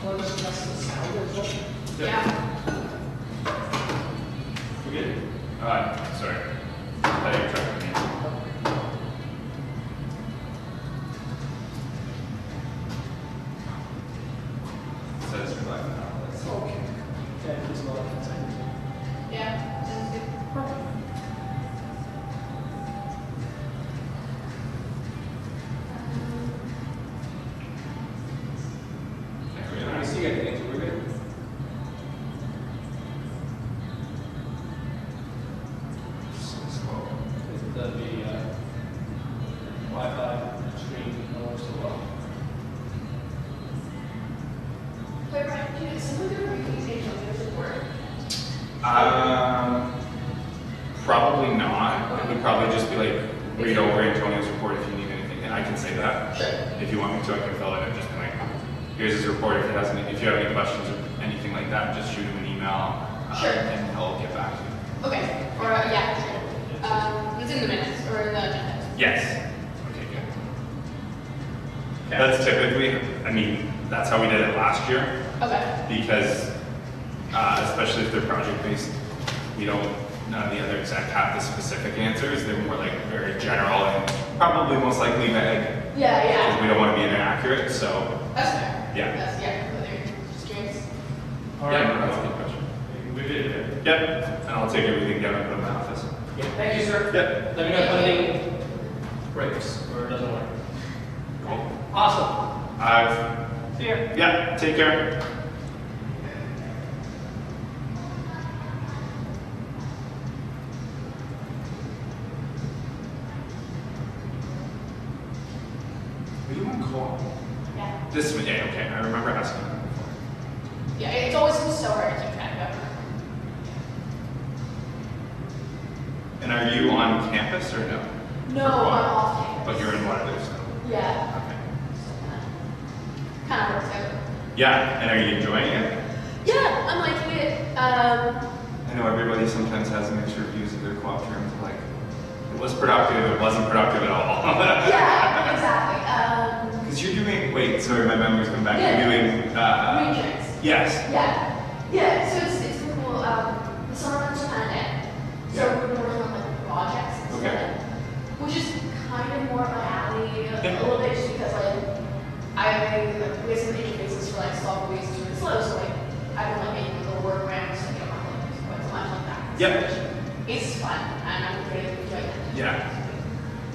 want to discuss the sound as well? Yeah. We good? Sorry. I thought you were trying to me. It says black now. Okay. Yeah, please go ahead. Yeah. Sounds good. Perfect. I see everything, so we're good. So slow. The Wi-Fi stream works so well. Wait, Brian, can you simply do a representation of your work? Probably not. It would probably just be like, read over Antonio's report if you need anything, and I can say that. Sure. If you want me to, I can fill it in, just be like, here's his report, if you have any questions or anything like that, just shoot him an email, Sure. and he'll get back to you. Okay, or yeah, sure. It's in the minutes or in the agenda. Yes. Okay, good. That's typically, I mean, that's how we did it last year, Okay. because especially if they're project-based, none of the other exec have the specific answers. They're more like very general and probably most likely vague, Yeah, because we don't want to be inaccurate, so. That's fair. Yeah. That's, completely. Just curious. All Yeah, right. no, that's a good question. We did. Yep, and I'll take everything down and put it in my office. Yeah. Thank you, sir. Yep. Let me know if anything breaks or doesn't work. Cool. Awesome. See ya. Yeah, take care. Were you on call? Yeah. This one, yeah, okay, I remember asking that before. Yeah, it's always so hard to keep track of. And are you on campus or no? No, Or what? I'm off campus. But you're in Waterloo still? Yeah. Okay. Kind of works out. Yeah, and are you enjoying it? Yeah, I'm liking it. I know everybody sometimes has mixed reviews of their co-op terms, like, it was productive, it wasn't productive at all. Yeah, exactly. Because you're doing, wait, sorry, my memory's come back. Yeah. You're doing, Matrix. yes. Yeah. Yeah, so it's really cool. The summer months are kind of dead. So Yeah. we're working on like projects instead. Okay. Which is kind of more my alley a Yeah. little bit just because like we have some interfaces for like software we use is really slow, so like I've been like making little workarounds to get my like quite so much like that. Yep. It's fun and I'm really enjoying it. Yeah.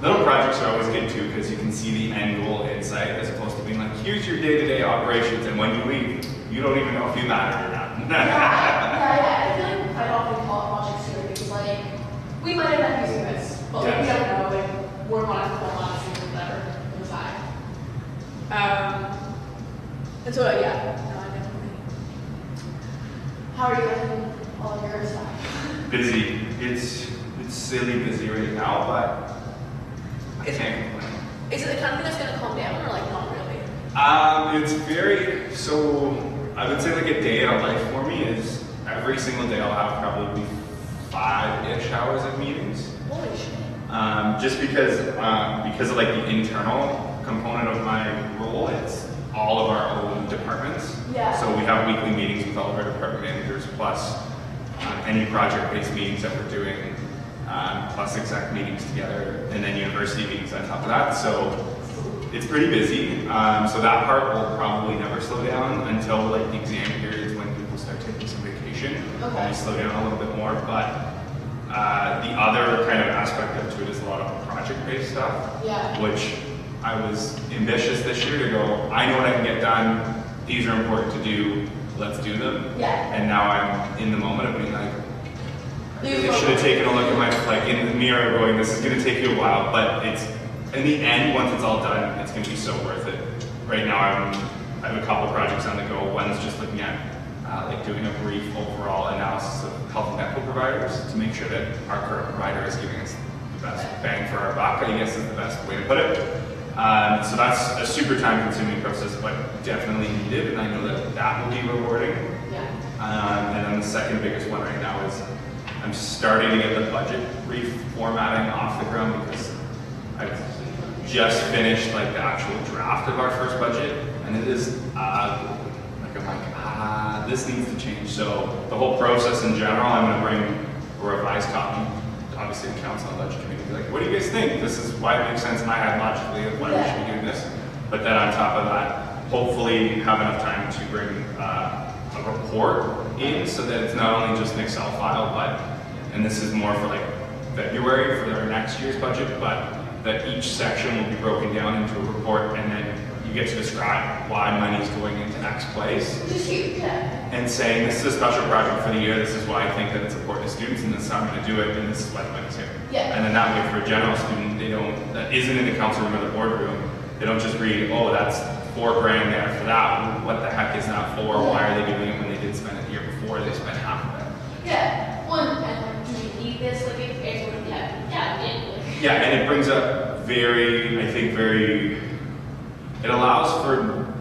Little projects are always good too, because you can see the end goal in sight, as opposed to being like, here's your day-to-day operations, and when you leave, you don't even know if you matter or not. Yeah. I feel like quite often call projects too because like we might end up using this, but like, we Yes. don't know, like work on it for 4 months and whatever on the side. And so yeah, no, I definitely. How are you doing all of your stuff? Busy. It's silly busy right now, but I can't complain. Is it the kind of thing that's gonna calm down or like not really? It's very, so I would say like a day in a life for me is every single day I'll have probably 5-ish hours of meetings. Holy shit. Just because of like the internal component of my role, it's all of our own departments. Yeah. So we have weekly meetings with all of our department managers, plus any project-based meetings that we're doing, plus exec meetings together, and then university meetings on top of that. So it's pretty busy. So that part will probably never slow down until like the exam periods when people start taking some vacation. Okay. And we slow down a little bit more, but the other kind of aspect of it is a lot of project-based stuff, Yeah. which I was ambitious this year to go, I know what I can get done, these are important to do, let's do them. Yeah. And now I'm in the moment of being like, I You really should have taken a look at my, like in the mirror going, this is gonna take you a while, but it's, in the end, once it's all done, it's gonna be so worth it. Right now I have a couple projects on the go, one's just looking at like doing a brief overall analysis of health and medical providers to make sure that our current provider is giving us the best bang for our buck, I guess is the best way to put it. So that's a super time-consuming process, but definitely needed, and I know that that will be rewarding. Yeah. And then the second biggest one right now is I'm starting to get the budget reformatting off the ground because I've just finished like the actual draft of our first budget, and it is like a I'm like, this needs to change. So the whole process in general, I'm going to bring a revised copy, obviously the council and budget committee, be like, what do you guys think? This is why it makes sense in my head logically of why we should be doing this. But then on top of that, hopefully have enough time to bring a report in so that it's not only just an Excel file, but, and this is more for like February for our next year's budget, but that each section will be broken down into a report, and then you get to describe why money is going into X place. Which is huge, yeah. And saying, this is a special project for the year, this is why I think that it's important to students, and this is how I'm going to do it, and this is why the money's here. Yeah. And then that way for a general student, they don't, that isn't in the council room or the boardroom, they don't just read, oh, that's $4 grand there for that, what the heck is that for, why are they doing it when they did spend it the year before, they spent half of it. Yeah, one, and do we need this, like, if everyone, yeah, Yeah, and it brings up very, I think it allows for,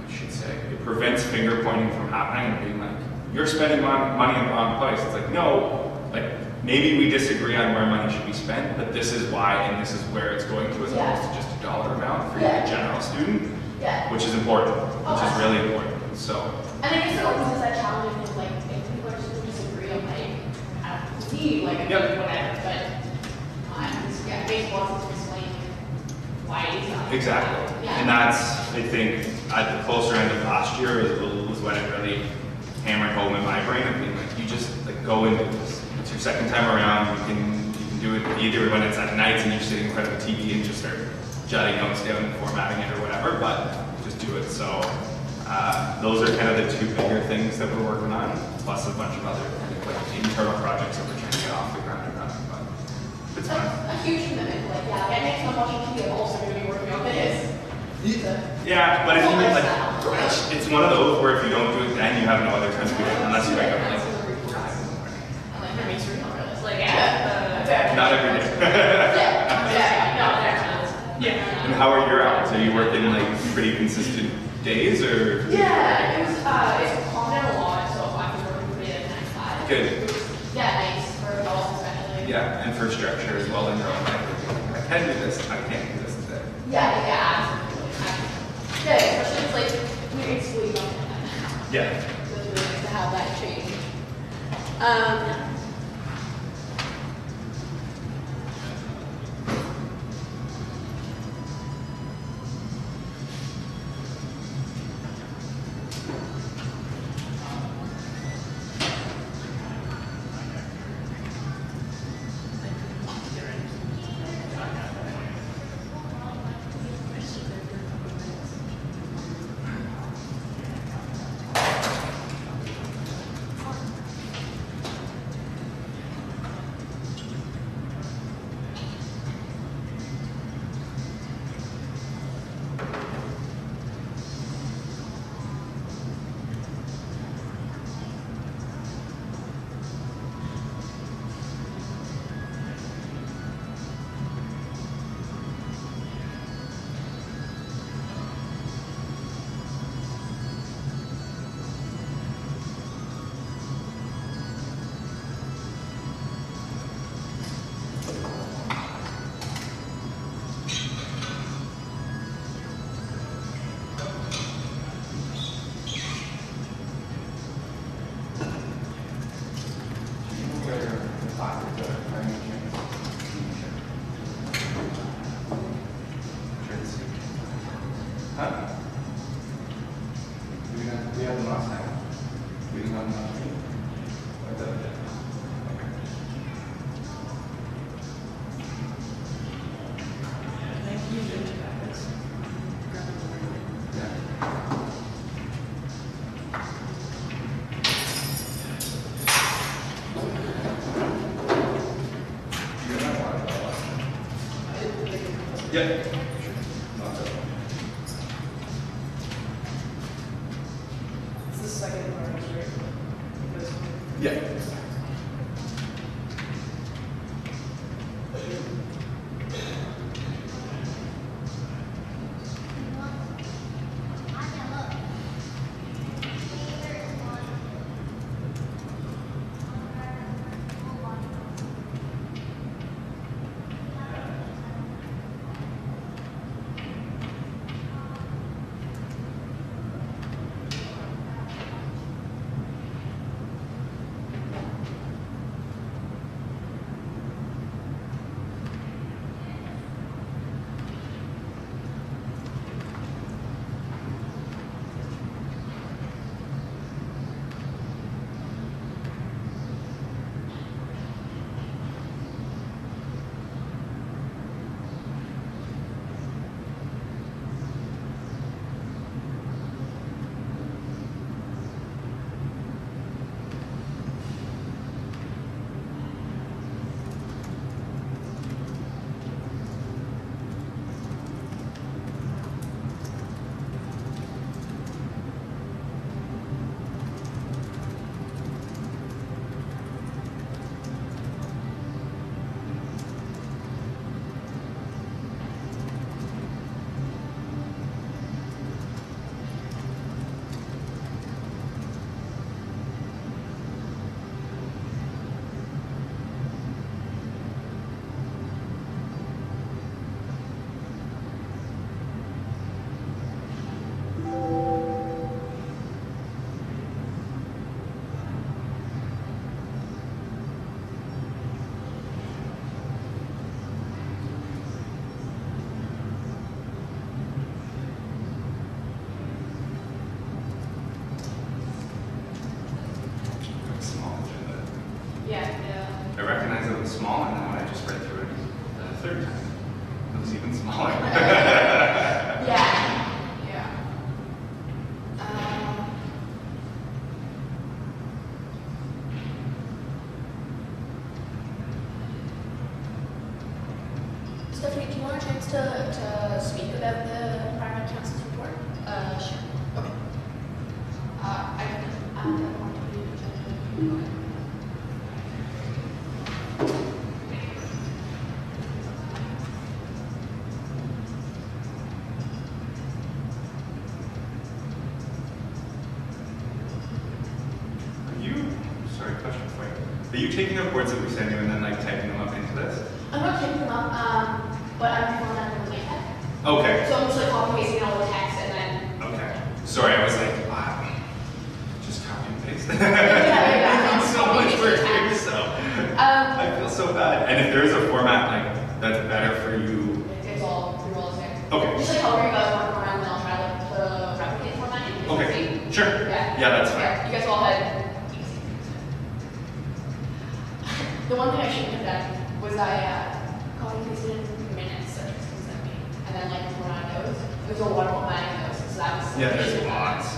I should say, it prevents finger pointing from happening and being like, you're spending money in the wrong place. It's like, no, like, maybe we disagree on where money should be spent, but this is why and this is where it's going to, as opposed to just a dollar amount for a general student, which is important, which is really important. So. And I guess it opens that challenge of like, if people are just disagree on like, I don't need like a big whatever, but baseball is explain why it is not. Exactly. And that's, I think, at the closer end of last year was when it really hammered home in my brain of being like, you just like go into this. It's your second time around. You can do it either when it's at nights and you're sitting in front of the TV and just start jotting notes down and formatting it or whatever, but just do it. So those are kind of the two bigger things that we're working on, plus a bunch of other like internal projects that we're trying to get off the ground and running. But it's fun. A huge commitment. Like, yeah, that makes me watching TV. I'm also going to be working on this. Yeah, but if you like, it's one of those where if you don't do it then, you have no other time to do it unless you wake up like. I'm like, that makes me real real. It's like, yeah. Not every day. Yeah. And how are your hours? Are you working like pretty consistent days or? Yeah, it's calmed down a lot, so I was working pretty at 9 to 5. Good. Nice for adults especially. Yeah, and for structure as well in your own life. I can do this, I can't do this today. Yeah, absolutely. Yeah, especially if like we're in school, you don't have that. Yeah. So it's really nice to have that change. Huh? We had them last time. We didn't have them last week. Like that. Yeah. It's the second part, right? Yeah. to speak about the Environment Council's report? Sure. Okay. I don't want to be okay. Question for you. Are you taking the reports that we send you and then like typing them up into this? I'm not typing them up, but I'm filling out the link. Okay. So I'm just like copy pasting all the text and then. Okay. Sorry, I was like, wow. Just copy and paste. Yeah. It's so much work doing this, so I feel so bad. And if there is a format like that's better for you. It's all through all the same. Okay. Just like however you guys want to around, then I'll try like to replicate the format. And Okay. Sure. Yeah. Yeah, that's fine. Yeah. You guys all had. The one thing I shouldn't have done was I copy and pasted in minutes that Tristan sent me, and then like when I notes, it was a one formatting notes, so that was. Yeah, there's lots.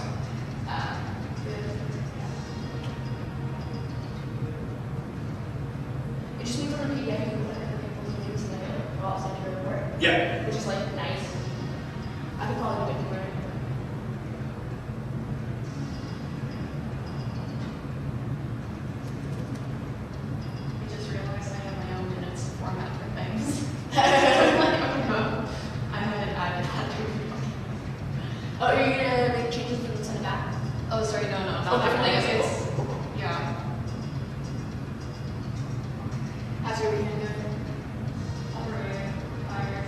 It just means on the PDF you can put in people's names and then it will send you a report. Yeah. Which is like nice. I could probably do it more. I just realized I have my own minutes format for things. I'm gonna add that to it. Oh, are you gonna make changes and send it back? Oh, sorry, no, not Okay. it's yeah. How's your weekend going? Alright, tired.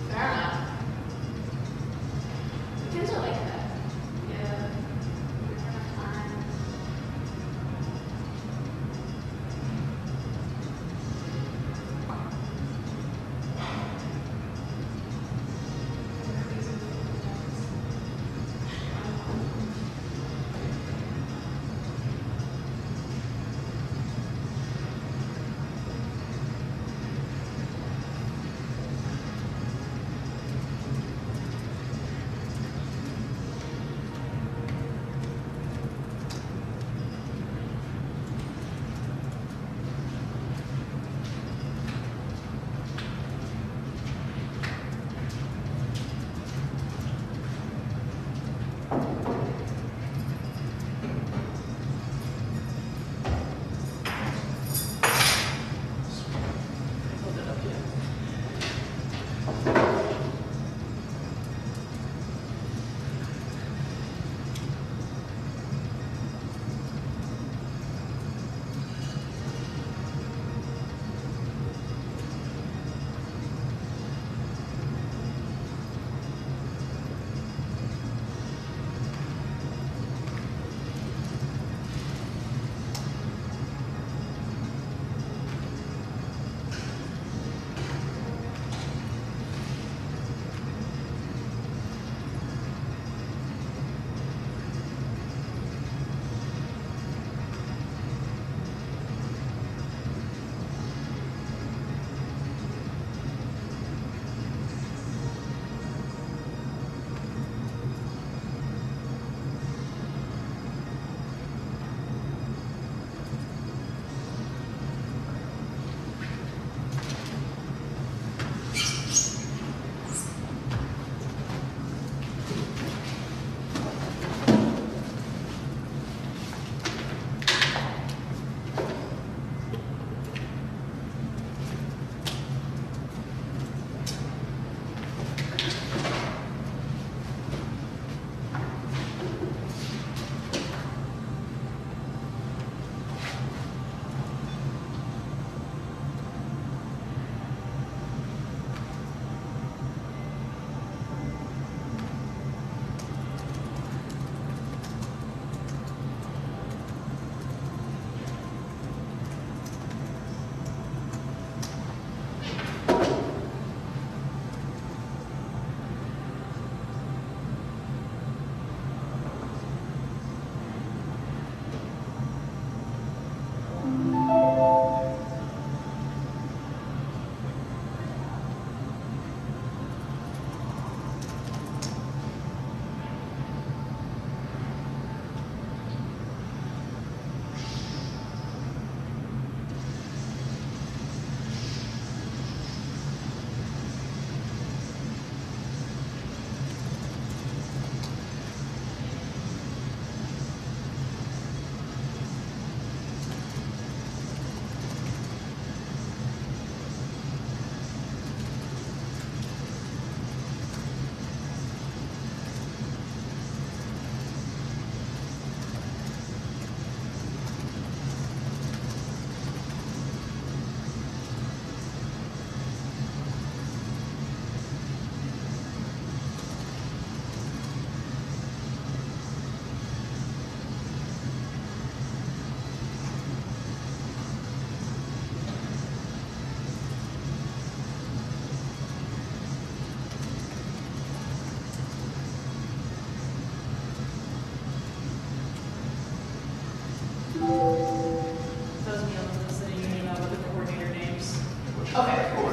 Fair enough. Weekends are like that. Yeah. We don't have time.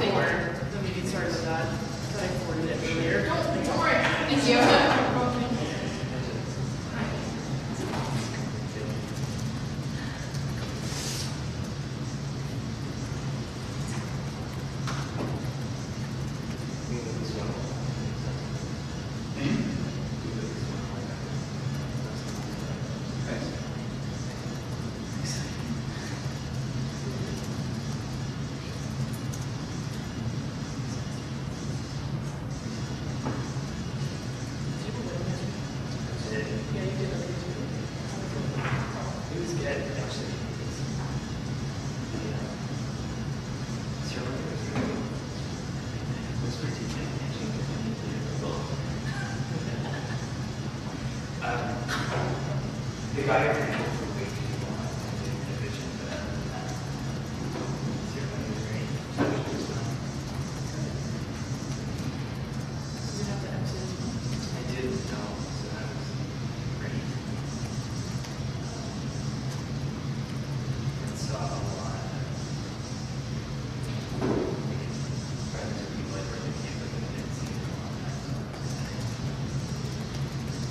Thank you. the meeting started with that, but I forwarded it earlier. Don't worry. Thank you. Yeah, you did. It was good, actually. Was pretty good, actually. The guy over there was way too long. I didn't envision that. Ceremony was great. You have the X's. I didn't know, so that was great. And saw a lot of friends or people I really came with and didn't see in a long time. So it was nice.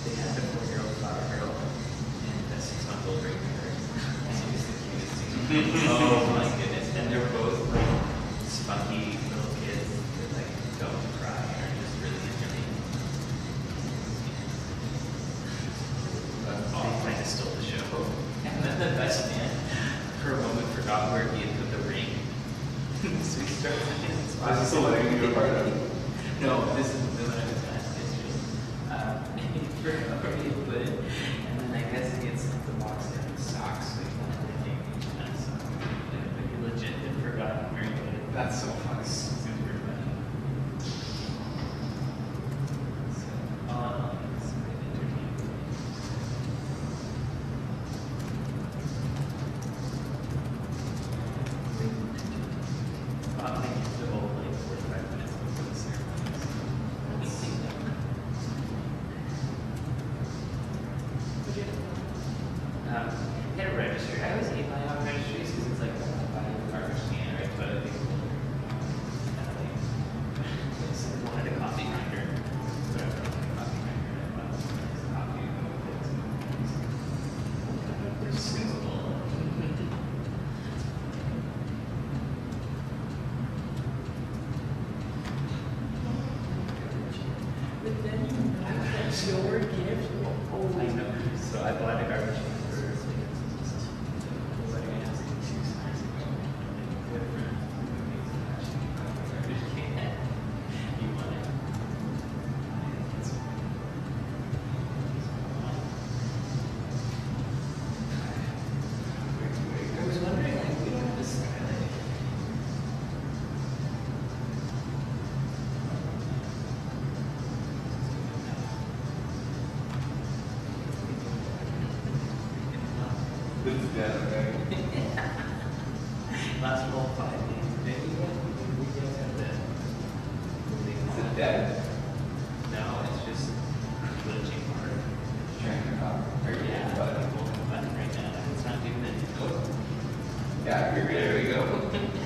They had a 4-year-old flower girl and a 6-month-old ring bearer. She was the cutest thing. Oh my goodness. And they're both like spunky little kids that like don't cry and are just really entertaining. They kind of stole the show. And then the best man, for a moment, forgot where he had put the ring. So he started thinking, Is this the wedding you were part of? no, this is the one I was at yesterday. He forgot where he had put it, and then I guess he had sent the box down with socks, so he wanted to take each kind of sock. But he legit had forgotten where he put it. That's so funny. Super funny. So, all in all, it's really entertaining. I used the whole like 45 minutes before the ceremony. So we see them. Would you have Get a registry. I always hate buying off registries because it's like, oh, buy a garbage can, right? But I think I wanted a coffee grinder. But I don't like a coffee grinder. And I bought a coffee with it. Simple. But then you know that's your gift. Oh, I know. So I bought a garbage can for the wedding I asked 2 summers ago. Good friend. Garbage can. You want it? I was wondering, like, we don't have to style it. This is dead, okay? Last whole 5 days. Maybe we guys have that. Is it dead? No, it's just glitching hard. Trying to cop. Are you Yeah, ready? I'm holding the button right now. It's not doing anything. Yeah, you're good. There we go.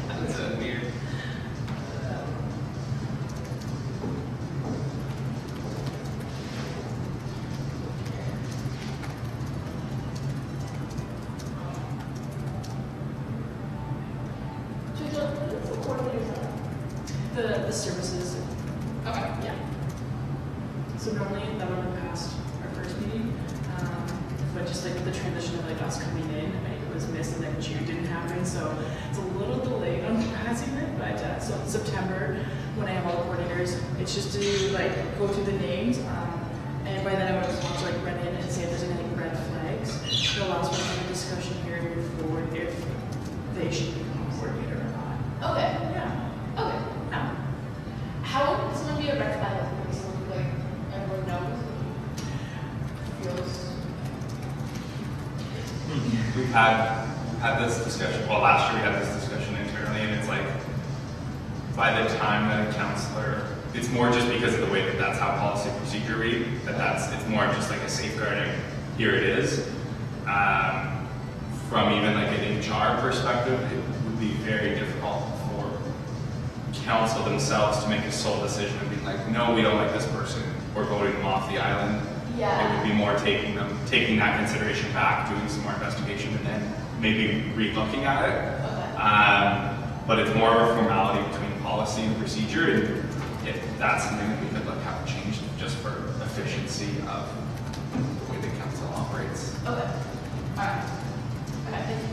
That's weird. So what's the coordinator for? the services. Okay. Yeah. So normally that would have passed our first meeting, but just like the transition of like us coming in, it was missed and then June didn't happen, so it's a little delayed on passing it, but so in September, when I have all the coordinators, it's just to like go through the names, and by then I would just want to like run in and say if there's any red flags. It allows me to have a discussion here and move forward if they should become a coordinator or not. Okay. Yeah. Okay. Yeah. How would someone be a red flag? Like someone who, like everyone knows feels. We've had this discussion, well, last year we had this discussion internally, and it's like, by the time that a counselor, it's more just because of the way that that's how policy and procedure read, it's more just like a safeguarding, here it is. From even like an HR perspective, it would be very difficult for council themselves to make a sole decision and be like, no, we don't like this person, we're voting them off the island. Yeah. It would be more taking that consideration back, doing some more investigation, and then maybe re-looking at it. Okay. But it's more of a formality between policy and procedure, and if that's something that we could look have changed just for efficiency of the way the council operates. Okay. Alright. Okay, thank you.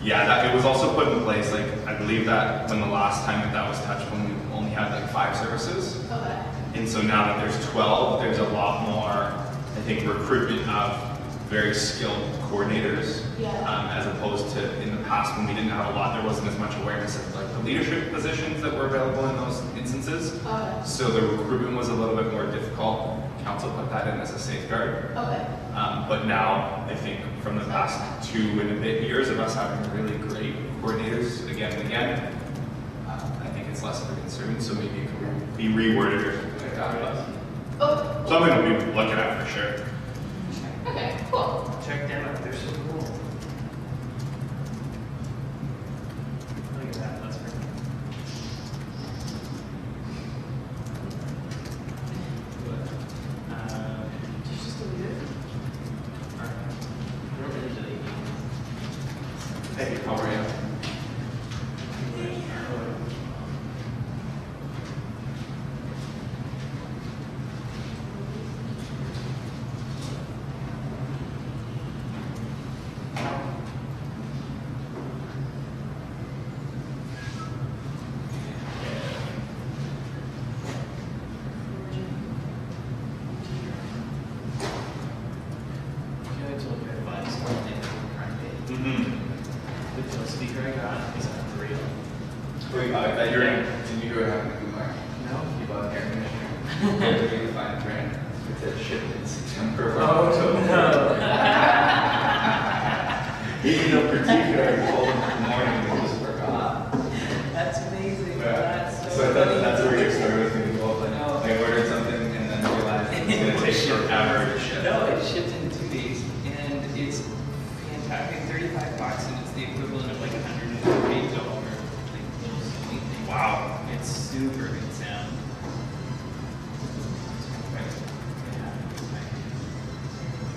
Yeah, it was also put in place, like, I believe that when the last time that was touched, when we only had like 5 services. Okay. And so now that there's 12, there's a lot more, I think, recruitment of very skilled coordinators. Yeah. As opposed to in the past when we didn't have a lot, there wasn't as much awareness of like the leadership positions that were available in those instances. Okay. So the recruitment was a little bit more difficult. Council put that in as a safeguard. Okay. But now, I think from the past 2 and a bit years of us having really great coordinators again and again, I think it's less of a concern, so maybe it could be reworded or something like that. Oh. Something that we'll be looking at for sure. Okay, cool. Check them out, they're so cool. Look at that, that's pretty cool. Did you just delete it? Thank you, how are you? Speaker I got is unreal. Wait, did you go ahead and do mine? No? You bought air conditioner? Did you find brand? It said shipped in September. Oh, no. Even though particularly cold in the morning, they just forgot. That's amazing. Yeah. That's So I thought that's where your story was going to go. Like, No. I ordered something and then realized it was going to take forever to ship. No, it shipped in 2 days, and it's fantastic. $35, and it's the equivalent of like $140 like little Sony thing. Wow. It's super good sound.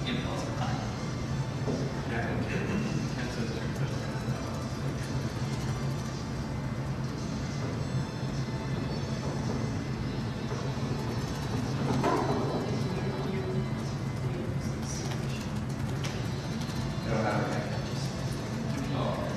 Impulse behind. I don't have it. Oh.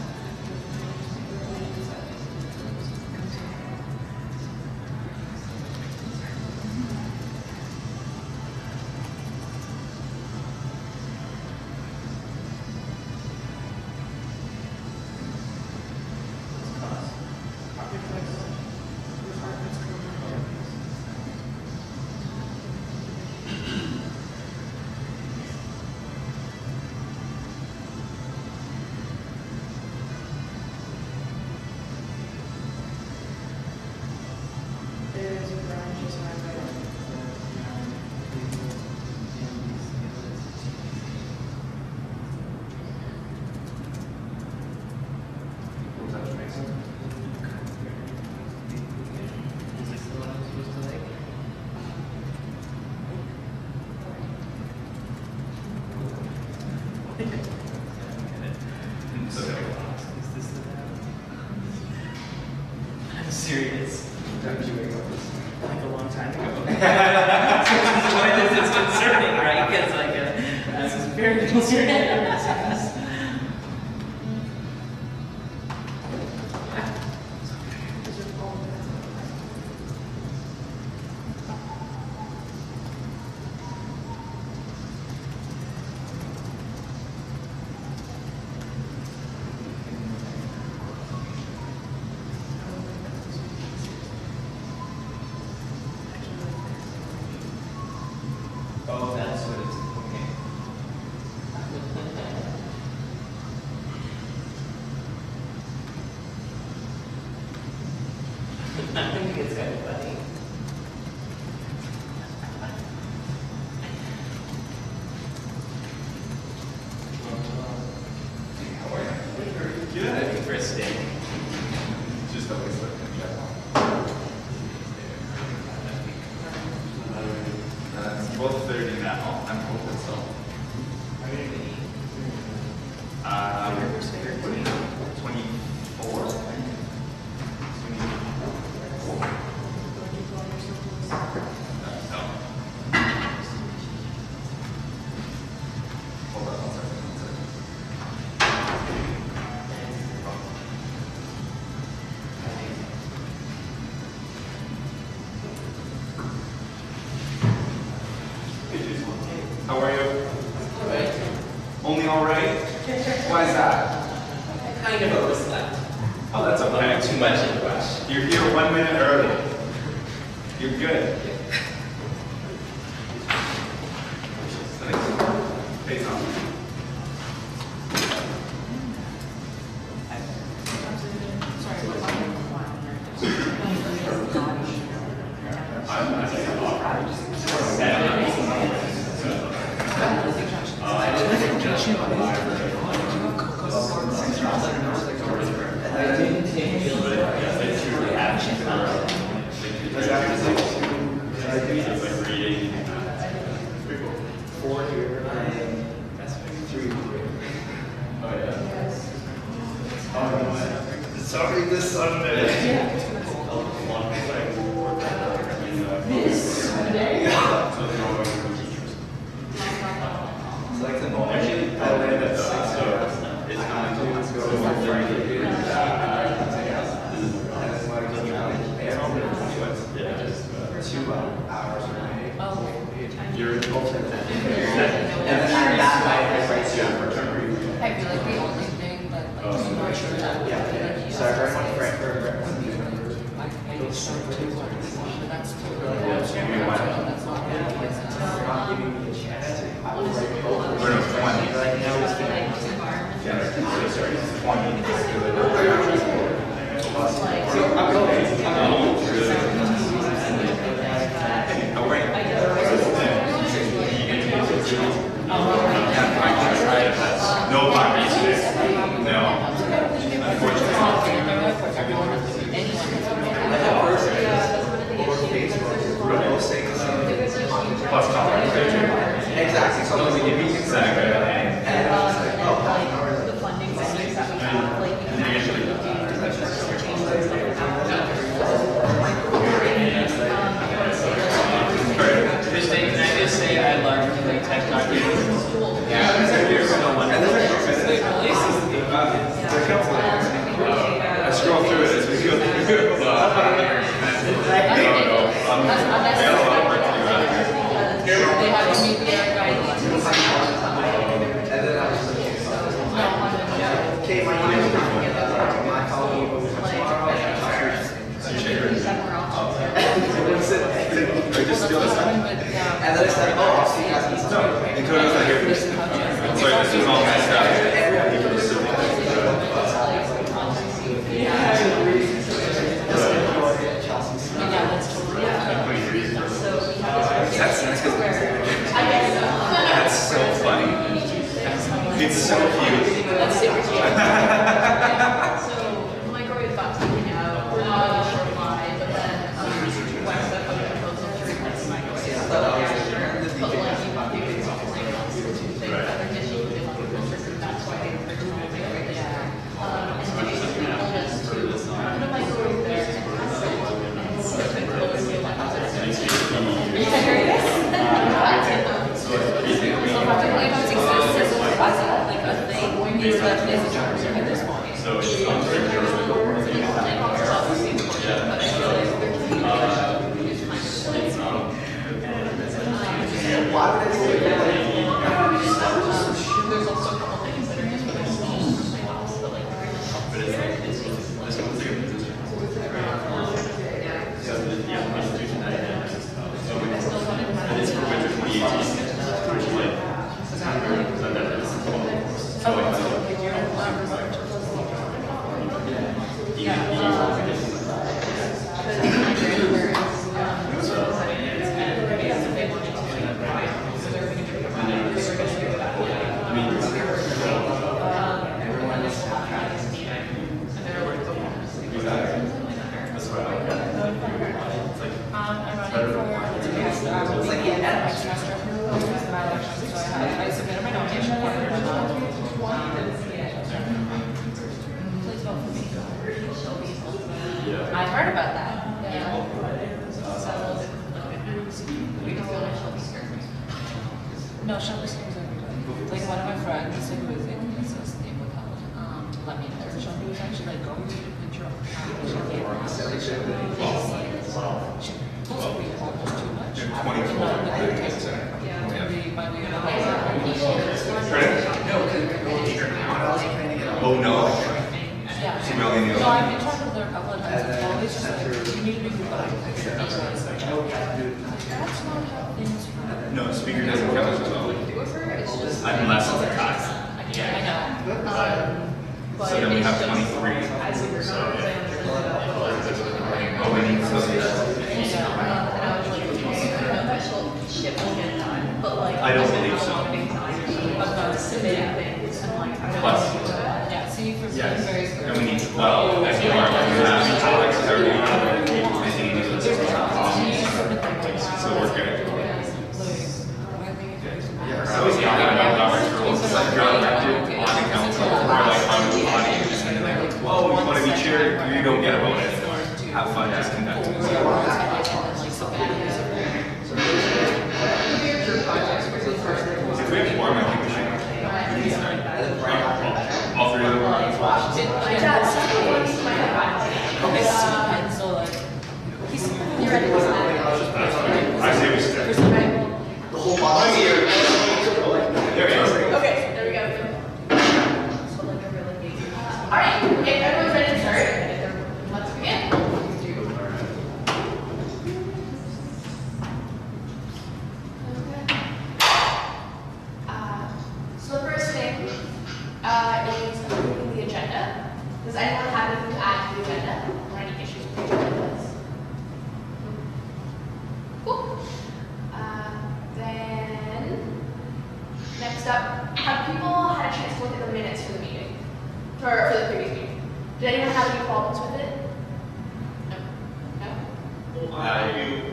There's a branch just right there. Was that what makes sense? Is this the one I'm supposed to like? So, Is this the one? I'm serious. when did you wake up this morning? Like a long time ago. So this is why this is concerning, right? Because like this is very concerning. Only all right? Why is that? Kind of overslept. Oh, that's okay. Too much in the rush. You're here 1 minute early. You're good. Hey, Tom. Sorry, this Sunday. It's like the moment I landed at 6, so it's going to go over 2 hours away. You're and then that night, I write you for recovery. I feel like the only thing that like I'm not sure that So I went to Frankfurt. I used to do but that's totally that's not We're at 20. Right now, it's getting so I'm going. Oh, wait. No parties today. No. Unfortunately. Plus conference. Exactly. So we give you Exactly. the funding things that we have like Christine, can I just say I love like tech documents? Yeah. I scroll through it as we go through. I got a lot of work to do out here. they have to meet their guidelines. And then I was okay, my colleague was tomorrow. I just steal this one. And then I said, oh, I'll see you guys. No, Dakota's not here for this. Sorry, this is all messed up. That's so funny. It's so cute. That's super cute. So, microwave got taken out, we're not really sure why, but then, West up on the proposal to replace the microwave. But like, you do something else, or two things, other dishes would be like a and that's why they originally microwave it. And they basically told us to put a microwave there and pass it, and so it could close the electricity. Yeah, here it is. So Practically, if it exists as like a thing, is that is a charge at this point. So it's Why would I say that? There's also a couple things that are just really small, but like I submitted my nomination for it. Please vote for me. I heard about that. No, Shelby School's everybody. Like one of my friends who was in this name would help. Let me know. Shelby was actually like going to the picture of Shelby. Almost too much. 24. My have 23. So, oh, we need so I don't believe so. Plus, Yeah, see, for me, yes, very and we need, well, that's the part that we have. Alex is already busy. So we're good. I was talking about Robert's rules, it's like you're elected on the council, or like on the audience, and they're like, oh, you want to be chair, you don't get a bonus. Have fun, just conduct. If we have form, I think we should. All three of them. So like, I say we start. The whole body here. There it is. Okay, there we go. Alright, if everyone's ready to start, let's begin. So the first thing is approving the agenda. Does anyone have anything to add to the agenda or any issues with the agenda? Cool. Then next up, have people had a chance to look at the minutes for the meeting, for the previous meeting? Did anyone have any problems with it? No. No.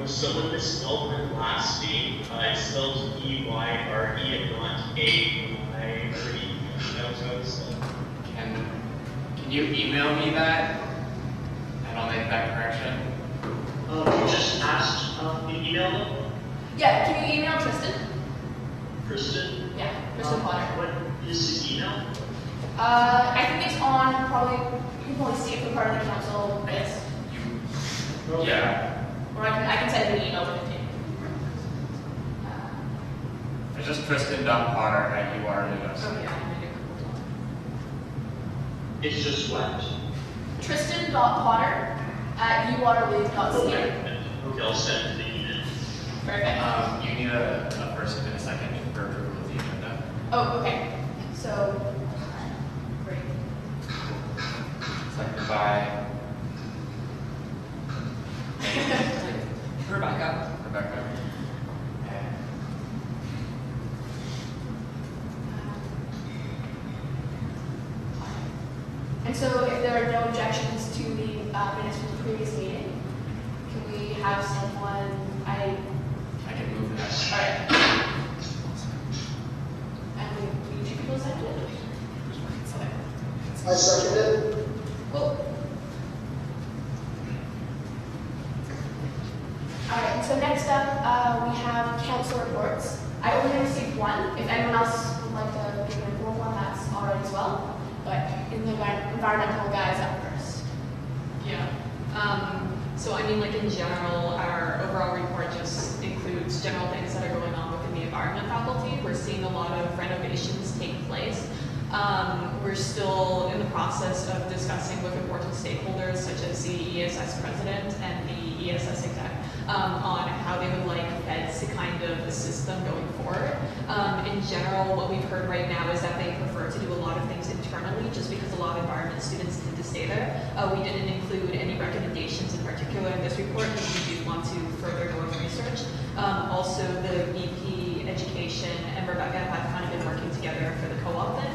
Someone misspelled my last name. I spelled E-Y-R-E and not A-Y-R-E. That was how it's spelled. Can you email me that? And I'll make that correction. You just asked the email them? Yeah, can you email Tristan? Kristen? Yeah, Tristan Potter. What is his email? I think it's on probably, you can probably see it from part of the council list. Yeah. Or I can send you an email with it too. It's just Tristan.Potter@UR.us. Okay. It's just what? Tristan.Potter@uwaterleaf.ca. Okay, I'll send the email. Perfect. You need a first and a second for approval of the agenda. Oh, okay. So, great. Second by Rebecca. Rebecca. And so if there are no objections to the minutes from the previous meeting, can we have someone, I can move that. alright. And we need two people to second it? I second it. Cool. Alright, so next up, we have council reports. I only received one. If anyone else would like to give an informal one, that's alright as well. But in the environmental guys up first. Yeah. So I mean, like in general, our overall report just includes general things that are going on within the environment faculty. We're seeing a lot of renovations take place. We're still in the process of discussing with important stakeholders, such as the ESS president and the ESS exec, on how they would like feds to kind of assist them going forward. In general, what we've heard right now is that they prefer to do a lot of things internally, just because a lot of environment students tend to stay there. We didn't include any recommendations in particular in this report, because we do want to further go with research. Also, the VP Education and Rebecca have kind of been working together for the co-op then.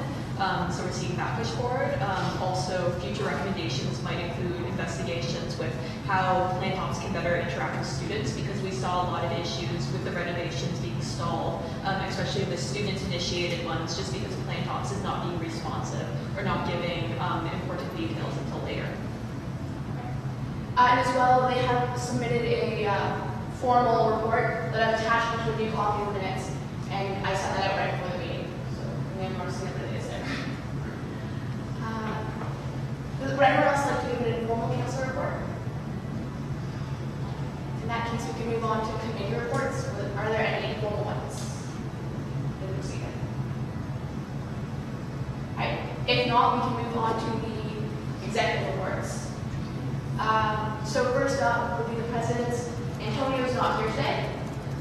So we're seeing that push forward. Also, future recommendations might include investigations with how plant ops can better interact with students, because we saw a lot of issues with the renovations being stalled, especially the student-initiated ones, just because plant ops is not being responsive or not giving important details until later. And as well, they have submitted a formal report that I've attached into a new copy of the minutes, and I sent that out right before the meeting. So we have more to see what it is there. Would anyone else like to give an informal council report? In that case, we can move on to committee reports. Are there any informal ones? Didn't see them. Right. If not, we can move on to the executive reports. So first up would be the president's. Antonio's not here today.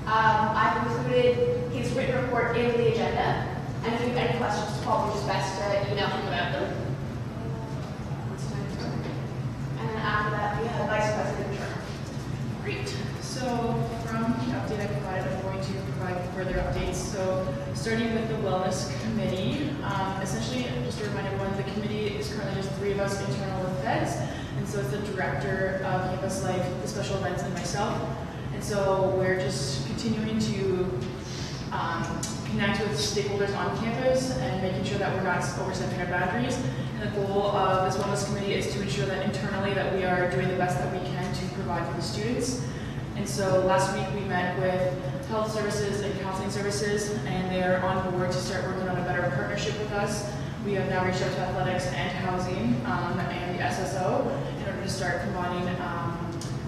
I've included his written report in the agenda, and if you have any questions, it's probably just best to email him about them. And then after that, we have Vice President Sherman. Great. So from the update I provided, I'm going to provide further updates. So starting with the Wellness Committee, essentially, just to remind everyone, the committee is currently just 3 of us internal with feds. And so it's the Director of Campus Life, the Special Events, and myself. And so we're just continuing to connect with stakeholders on campus and making sure that we're not overstepping our boundaries. And the goal of this Wellness Committee is to ensure that internally that we are doing the best that we can to provide for the students. And so last week we met with health services and counseling services, and they're on board to start working on a better partnership with us. We have now reached out to athletics and housing and the SSO in order to start combining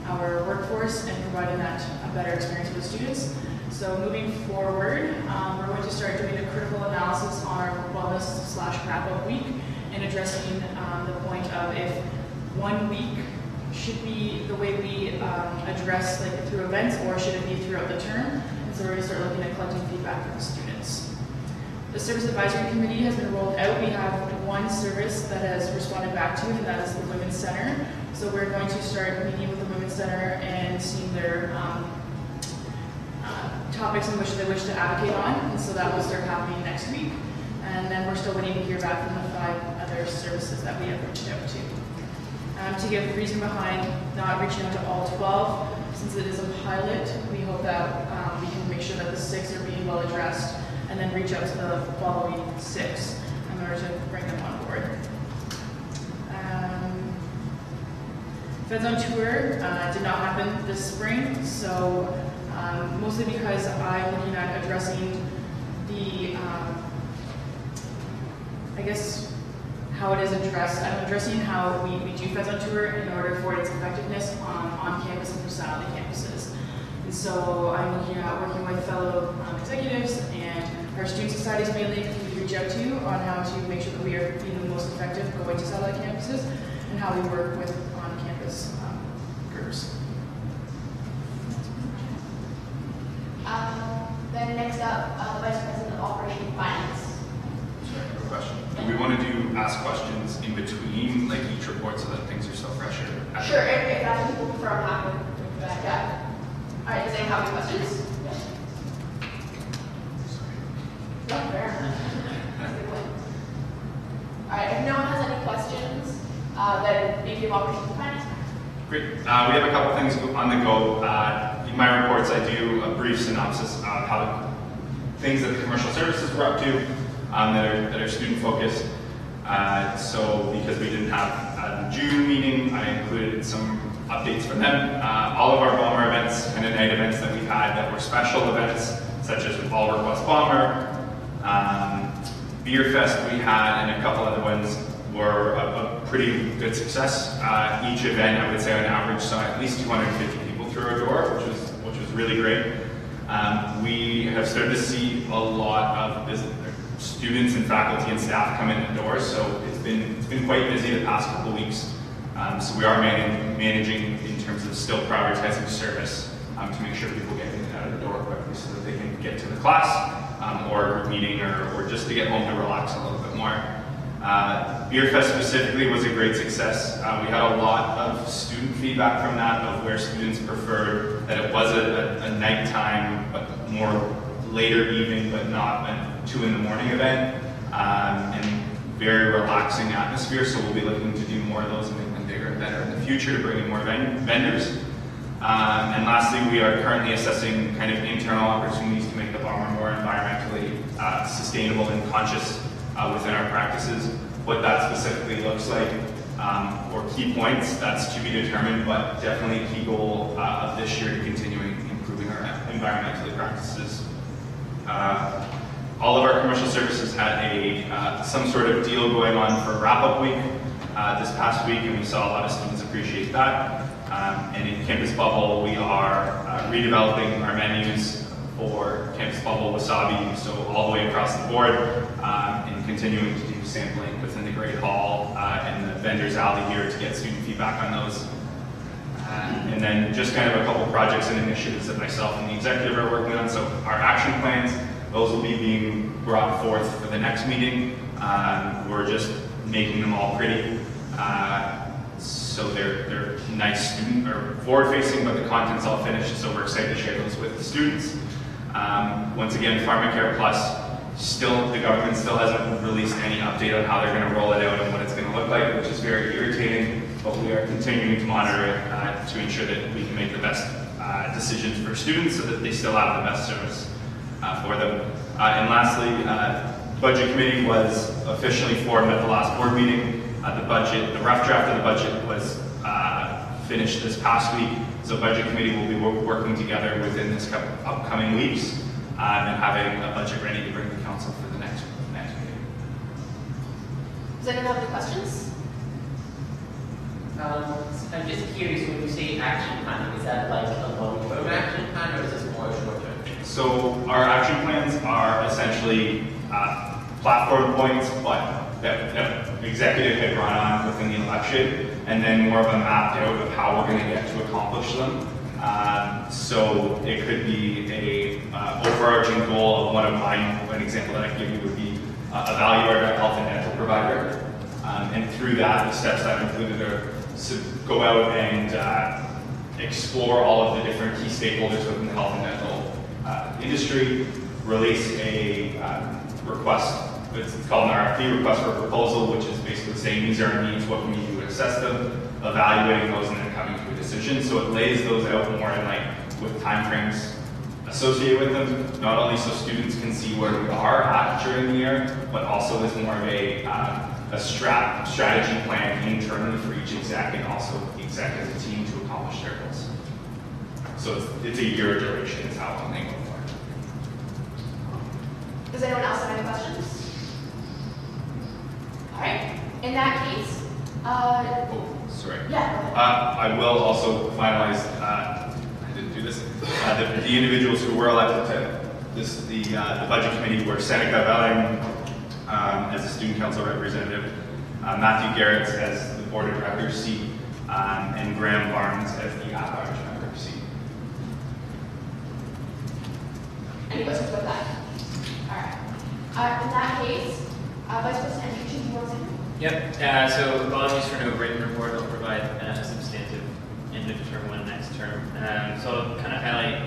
our workforce and providing that a better experience for the students. So moving forward, we're going to start doing a critical analysis on our wellness/wrap-up week and addressing the point of if 1 week should be the way we address like through events, or should it be throughout the term? And so we're going to start looking at collecting feedback from the students. The Service Advisory Committee has been rolled out. We have 1 service that has responded back to it, and that is the Women's Center. So we're going to start meeting with the Women's Center and seeing their topics in which they wish to advocate on, and so that will start happening next week. And then we're still waiting to hear back from the 5 other services that we have reached out to. To give the reason behind not reaching out to all 12, since it is a pilot, we hope that we can make sure that the 6 are being well addressed, and then reach out to the following 6 in order to bring them on board. Feds on Tour did not happen this spring, so mostly because I'm looking at addressing the, I guess, how it is addressed. I'm addressing how we do Feds on Tour in order for its effectiveness on campus and for satellite campuses. And so I'm looking at working with fellow executives and our student societies mainly we reach out to on how to make sure that we are being the most effective going to satellite campuses and how we work with on-campus groups. Then next up, Vice President of Operation and Finance. Sorry, I have a question. Do we want to ask questions in between, like each report, so that things are still fresher? Sure, if that's what people prefer, I'm happy with that. Yeah. All right, does anyone have any questions? No, fair enough. All right, if no one has any questions, then maybe of Operation and Finance. Great. We have a couple things on the go. In my reports, I do a brief synopsis of how things that the commercial services were up to that are student focused. So because we didn't have a June meeting, I included some updates from them. All of our Bomber events, kind of night events that we've had that were special events, such as with All Request Bomber, Beer Fest we had, and a couple other ones were a pretty good success. Each event, I would say on average, saw at least 250 people through our door, which was really great. We have started to see a lot of students and faculty and staff come in the doors, so it's been quite busy the past couple weeks. So we are managing in terms of still prioritizing service to make sure people get in and out of the door quickly so that they can get to the class or a group meeting or just to get home to relax a little bit more. Beer Fest specifically was a great success. We had a lot of student feedback from that of where students preferred that it was a nighttime, but more later evening, but not a 2 in the morning event, and very relaxing atmosphere. So we'll be looking to do more of those and make them bigger and better in the future to bring in more vendors. And lastly, we are currently assessing kind of internal opportunities to make the Bomber more environmentally sustainable and conscious within our practices. What that specifically looks like, or key points, that's to be determined, but definitely a key goal of this year to continuing improving our environmental practices. All of our commercial services had some sort of deal going on for wrap-up week this past week, and we saw a lot of students appreciate that. And in Campus Bubble, we are redeveloping our menus for Campus Bubble Wasabi, so all the way across the board, and continuing to do sampling within the Great Hall and the Vendors Alley here to get student feedback on those. And then just kind of a couple projects and initiatives that myself and the executive are working on. So our action plans, those will be being brought forth for the next meeting. We're just making them all pretty. So they're nice student or forward-facing, but the content's all finished, so we're excited to share those with the students. Once again, PharmaCare Plus, still the government still hasn't released any update on how they're going to roll it out and what it's going to look like, which is very irritating. But we are continuing to monitor it to ensure that we can make the best decisions for students so that they still have the best service for them. And lastly, Budget Committee was officially formed at the last board meeting. The rough draft of the budget was finished this past week. So Budget Committee will be working together within this upcoming weeks and having a budget ready to bring to council for the next meeting. Does anyone have any questions? I'm just curious, when you say action plan, is that like a long-term action plan or is this more short-term? So our action plans are essentially platform points, but that executive had run on within the election, and then more of a mapped out of how we're going to get to accomplish them. So it could be a overarching goal of one of mine. An example that I can give you would be evaluate our health and dental provider, and through that, the steps I've included are to go out and explore all of the different key stakeholders within the health and dental industry, release a request. It's called an RFP, request for proposal, which is basically saying these are our needs, what can we do to assess them, evaluating those, and then coming to a decision. So it lays those out more in with timeframes associated with them, not only so students can see where we are at during the year, but also as more of a strategy plan internally for each exec and also the exec as a team to accomplish their goals. So it's a year duration is how long they go for. Does anyone else have any questions? All right. In that case, Sorry. yeah. I will also finalize, I didn't do this, the individuals who were elected to the budget committee were Seneca Belling as the student council representative, Matthew Garrett as the board of directors seat, and Graham Barnes as the at-large member seat. Any questions about that? All right. In that case, Vice President Andrew, do you want to say? Yep, so apologies for no written report. I'll provide a substantive end of term one next term. So I'll kind of highlight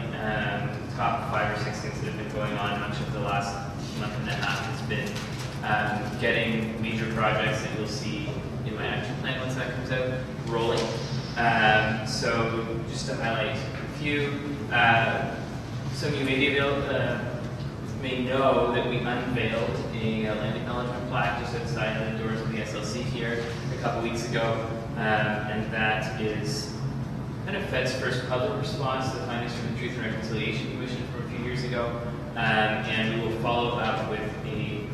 top 5 or 6 things that have been going on. Much of the last month and a half has been getting major projects that you'll see in my action plan once that comes out rolling. So just to highlight a few, some of you may know that we unveiled a land acknowledgement plaque just outside of the doors of the SLC here a couple weeks ago, and that is kind of Fed's first public response to the findings from the Truth and Reconciliation Commission from a few years ago, and we will follow up with a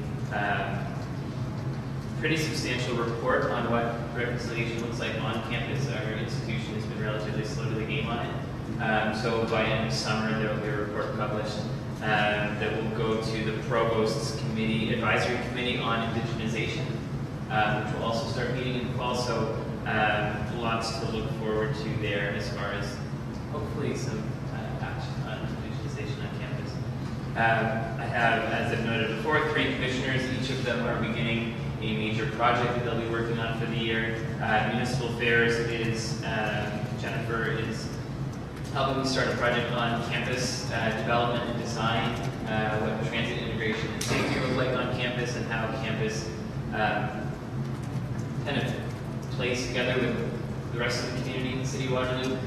pretty substantial report on what reconciliation looks like on campus. Our institution has been relatively slow to the game on it, so by end of summer there will be a report published that will go to the Provost's Committee, Advisory Committee on Indigenization, which will also start meeting in the fall. So lots to look forward to there as far as hopefully some action on indigenization on campus. I have, as I've noted before, 3 commissioners. Each of them are beginning a major project that they'll be working on for the year. Municipal Affairs is, Jennifer is helping me start a project on campus development and design, what transit integration and safety look like on campus, and how campus kind of plays together with the rest of the community in the city of Waterloo.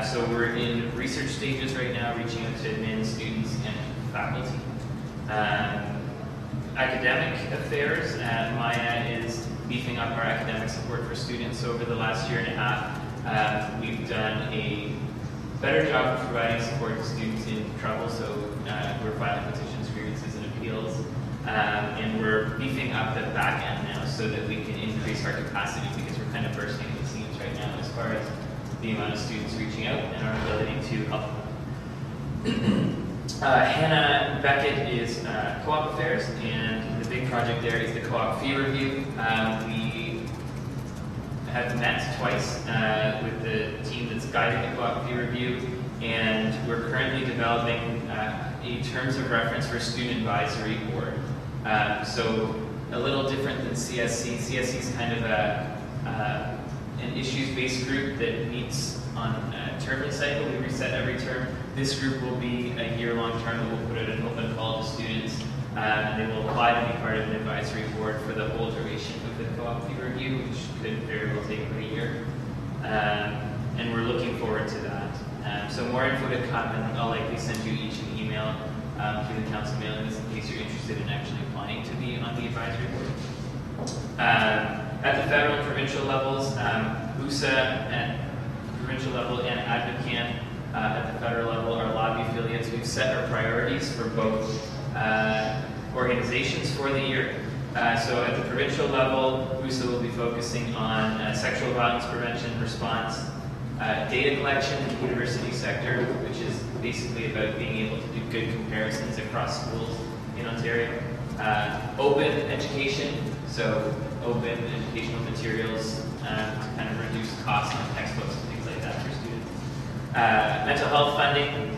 So we're in research stages right now, reaching out to admin, students, and faculty. Academic affairs, Maya is beefing up our academic support for students. Over the last year and a half, we've done a better job of providing support to students in trouble, so we're filing petitions, grievances, and appeals, and we're beefing up the back end now so that we can increase our capacity, because we're kind of bursting at the seams right now as far as the amount of students reaching out and our ability to help them. Hannah Beckett is co-op affairs, and the big project there is the co-op fee review. We have met twice with the team that's guiding the co-op fee review, and we're currently developing a terms of reference for student advisory board. So a little different than CSC. CSC is kind of an issues-based group that meets on a term cycle. We reset every term. This group will be a year-long term that will put out an open call to students, and they will apply to be part of an advisory board for the whole duration of the co-op fee review, which could very well take about a year. And we're looking forward to that. So more info to come, and I'll likely send you each an email through the council mailing list in case you're interested in actually applying to be on the advisory board. At the federal and provincial levels, USA at provincial level and Advocam at the federal level are lobby affiliates. We've set our priorities for both organizations for the year. So at the provincial level, USA will be focusing on sexual violence prevention response, data collection in the university sector, which is basically about being able to do good comparisons across schools in Ontario. Open education, so open educational materials to kind of reduce costs on textbooks and things like that for students. Mental health funding,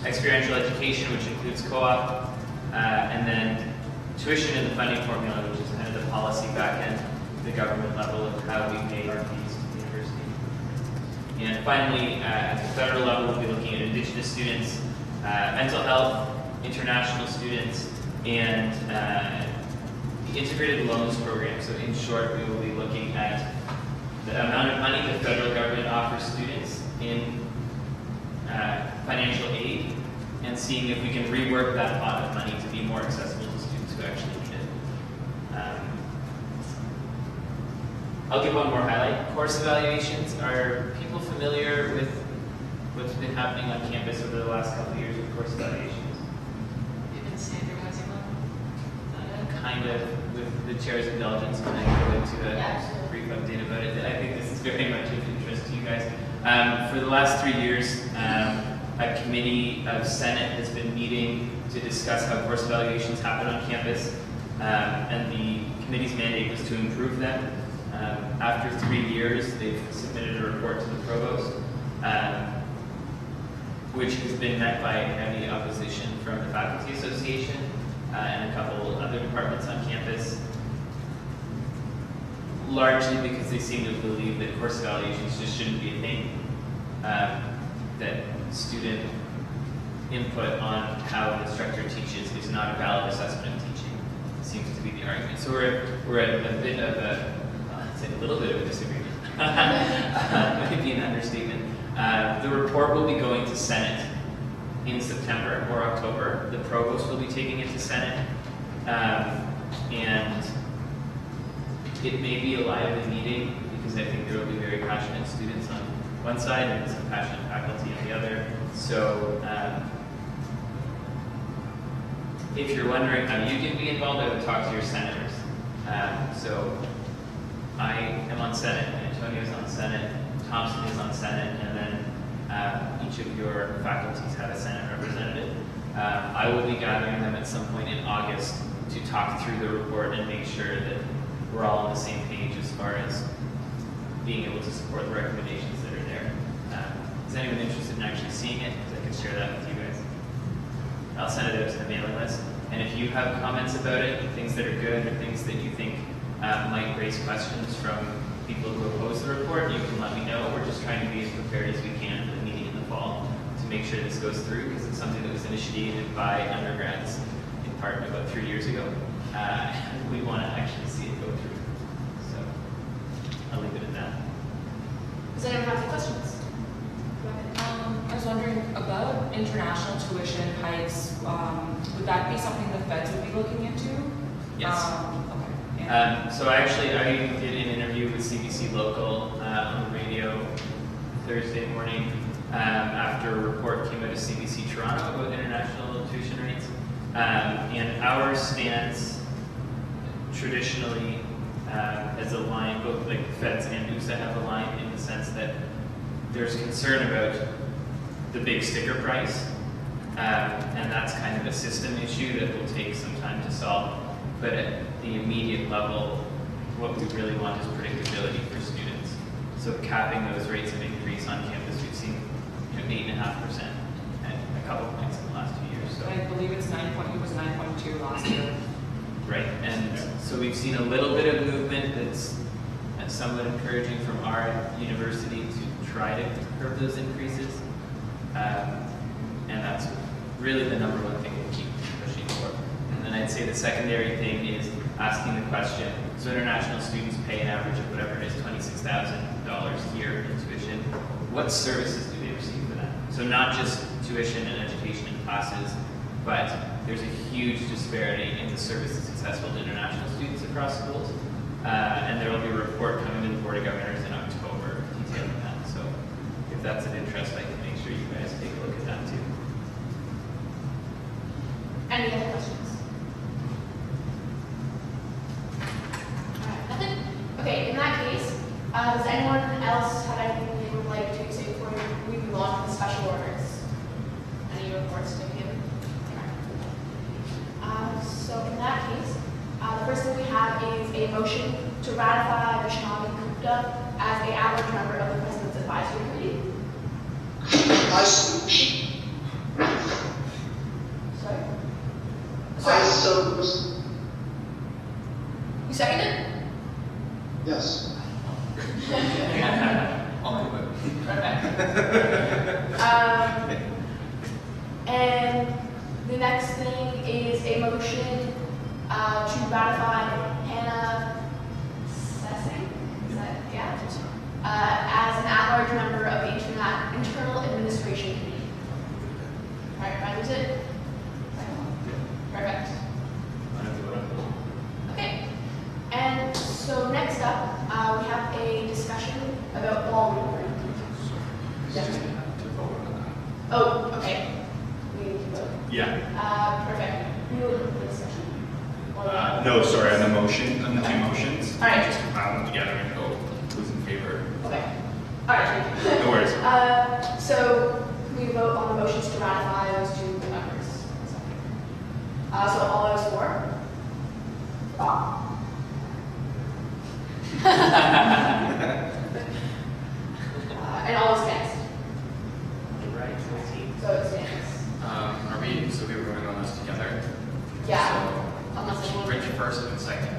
experiential education, which includes co-op, and then tuition in the funding formula, which is kind of the policy back end, the government level of how we pay our fees to the university. And finally, at the federal level, we'll be looking at Indigenous students, mental health, international students, and the integrated loans program. So in short, we will be looking at the amount of money the federal government offers students in financial aid, and seeing if we can rework that pot of money to be more accessible to students who actually need it. I'll give one more highlight. Course evaluations. Are people familiar with what's been happening on campus over the last couple of years with course evaluations? You've been standardizing them? Kind of, with the chair's indulgence, when I go into a brief update about it. I think this is very much of interest to you guys. For the last 3 years, a committee of Senate has been meeting to discuss how course evaluations happen on campus, and the committee's mandate was to improve them. After 3 years, they've submitted a report to the provost, which has been met by heavy opposition from the Faculty Association and a couple other departments on campus, largely because they seem to believe that course evaluations just shouldn't be a thing, that student input on how an instructor teaches is not a valid assessment of teaching, seems to be the argument. So we're at a bit of I'd say a little bit of a disagreement. Maybe an understatement. The report will be going to Senate in September or October. The provost will be taking it to Senate, and it may be a lively meeting because I think there will be very passionate students on one side and some passionate faculty on the other. So if you're wondering how you can be involved, I would talk to your senators. So I am on Senate, Antonio is on Senate, Thompson is on Senate, and then each of your faculties have a Senate representative. I will be gathering them at some point in August to talk through the report and make sure that we're all on the same page as far as being able to support the recommendations that are there. Is anyone interested in actually seeing it? Because I can share that with you guys. I'll send it out to the mailing list. And if you have comments about it, things that are good or things that you think might raise questions from people who oppose the report, you can let me know. We're just trying to be as prepared as we can for the meeting in the fall to make sure this goes through, because it's something that was initiated by undergrads in part about 3 years ago. We want to actually see it go through. So I'll leave it at that. Does anyone have any questions? I was wondering about international tuition hikes. Would that be something the feds would be looking into? Yes. Okay. Yeah. So I did an interview with CBC Local on the radio Thursday morning after a report came out of CBC Toronto about international tuition rates. And our stance traditionally has aligned, both like feds and USA have aligned in the sense that there's concern about the big sticker price, and that's kind of a system issue that will take some time to solve. But at the immediate level, what we really want is predictability for students. So capping those rates of increase on campus, we've seen 8.5% at a couple points in the last 2 years. So. I believe it's 9.2 last year. Right, and so we've seen a little bit of movement that's somewhat encouraging from our university to try to curb those increases. And that's really the number one thing we'll keep pushing for. And then I'd say the secondary thing is asking the question, so international students pay an average of whatever it is, $26,000 a year in tuition. What services do they receive for that? So not just tuition and education and classes, but there's a huge disparity in the services accessible to international students across schools. And there will be a report coming to the Board of Governors in October detailing that. So if that's of interest, I can make sure you guys take a look at that too. Any other questions? Alright, nothing? Okay, in that case, does anyone else have anything they would like to say before we move on to the special orders? Any reports to give? So in that case, the first thing we have is a motion to ratify Vishnavi Gupta as a average member of the President's Advisory Committee. Sorry? You second it? Yes. I'll do it. And the next thing is a motion to ratify Hannah Sessing, is that, yeah? As an at-large member of the Internal Administration Committee. All right, Ryan, was it? Perfect. Okay. And so next up, we have a discussion about ballroom. Oh, okay. We need to vote. Yeah. Perfect. We will do the discussion. No, sorry, on the motion, on the two motions. All right. Just compile them together and go who's in favor. Okay. All right. No worries. So we vote on the motions to ratify those two members. So all those for? And all those against? Right, So it's against. So we were voting on this together? Yeah. Unless So, anyone. Richard first and then second.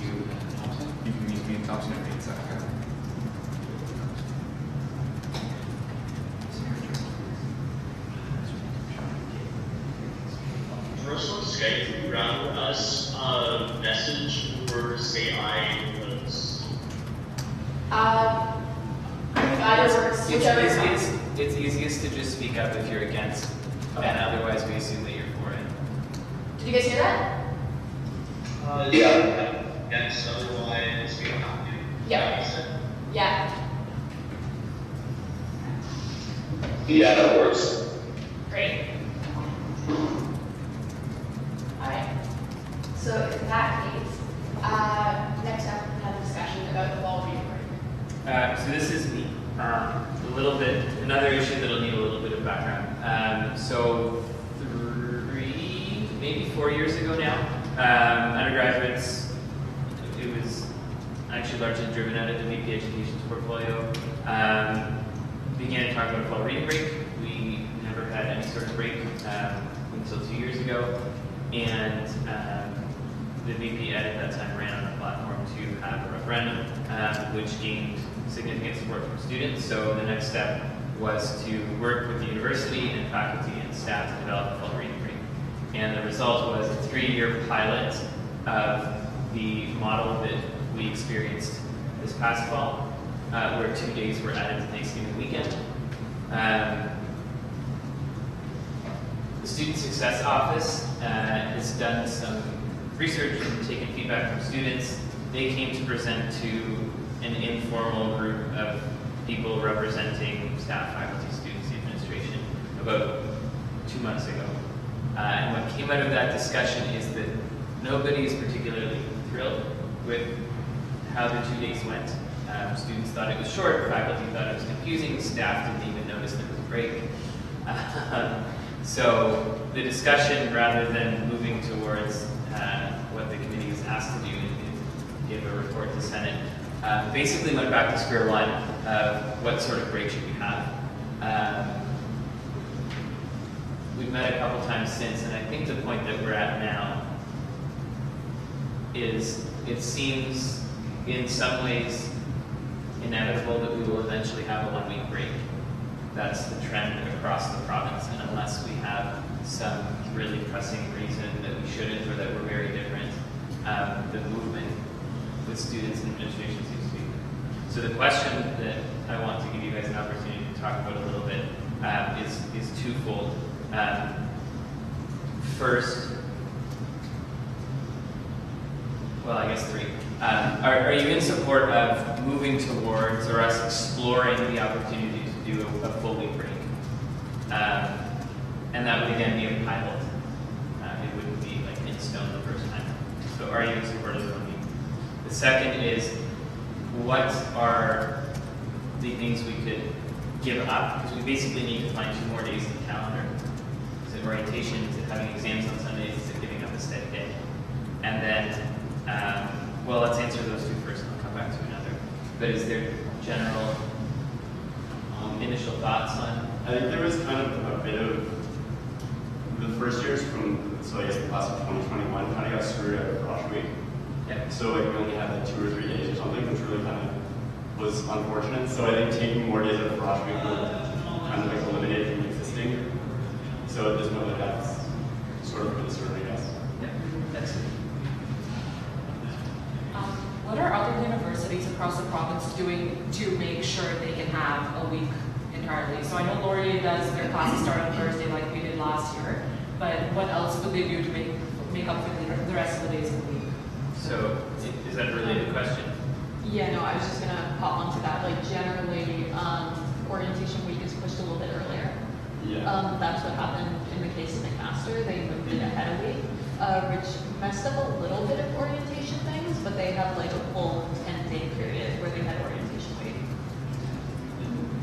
You and Thompson? You can use me and Thompson and Reed second. First on Skype, can you rather us message or say aye because Either works. Whichever is fine. It's easiest to just speak up if you're against, and otherwise we assume that you're for it. Did you guys hear that? yeah, against otherwise we have to. Yeah. Yeah. Yeah, that works. Great. Alright. So in that case, next up we have a discussion about the ball reading. So this is a little bit, another issue that'll need a little bit of background. So 3, maybe 4 years ago now, undergraduates, it was actually largely driven out of the VP Education's portfolio, began talking about fall reading break. We never had any sort of break until 2 years ago, and the VP at that time ran on a platform to have a referendum, which gained significant support from students. So the next step was to work with the university and faculty and staff to develop a fall reading break. And the result was a 3-year pilot of the model that we experienced this past fall, where 2 days were added to Thanksgiving weekend. The Student Success Office has done some research and taken feedback from students. They came to present to an informal group of people representing staff, faculty, students, the administration about 2 months ago. And what came out of that discussion is that nobody is particularly thrilled with how the 2 days went. Students thought it was short, faculty thought it was confusing, staff didn't even notice there was a break. So the discussion, rather than moving towards what the committee was asked to do and give a report to Senate, basically went back to square one of what sort of break should we have. We've met a couple times since, and I think the point that we're at now is it seems in some ways inevitable that we will eventually have a 1 week break. That's the trend across the province, and unless we have some really pressing reason that we shouldn't or that we're very different, the movement with students and administration seems to be. So the question that I want to give you guys an opportunity to talk about a little bit is twofold. First, well, I guess three. Are you in support of moving towards or us exploring the opportunity to do a full week break? And that would again be a pilot. It wouldn't be like in stone the first time. So are you in support of the 1 week? The second is, what are the things we could give up? Because we basically need to find 2 more days in the calendar. Is it orientation? Is it having exams on Sundays? Is it giving up a steady day? And then, well, let's answer those 2 first and I'll come back to another. But is there general initial thoughts on? I think there was kind of a bit of the first years from, so I guess the class of 2021 kind of got screwed out of Frosh Week. Yeah. So like we only had like 2 or 3 days or something, which really kind of was unfortunate. So I think taking more days out of Frosh Week would kind of like eliminate it from existing. So at this moment, that's sort of concern, I guess. Yeah, that's it. What are other universities across the province doing to make sure they can have a week entirely? So I know Laurier does, their classes start on Thursday like we did last year, but what else would they do to make up for the rest of the days of the week? So is that a related question? Yeah, no, I was just gonna pop onto that. Like generally, orientation week is pushed a little bit earlier. Yeah. That's what happened in the case of McMaster. They moved it ahead a week, which messed up a little bit of orientation things, but they have like a full 10-day period where they had orientation week.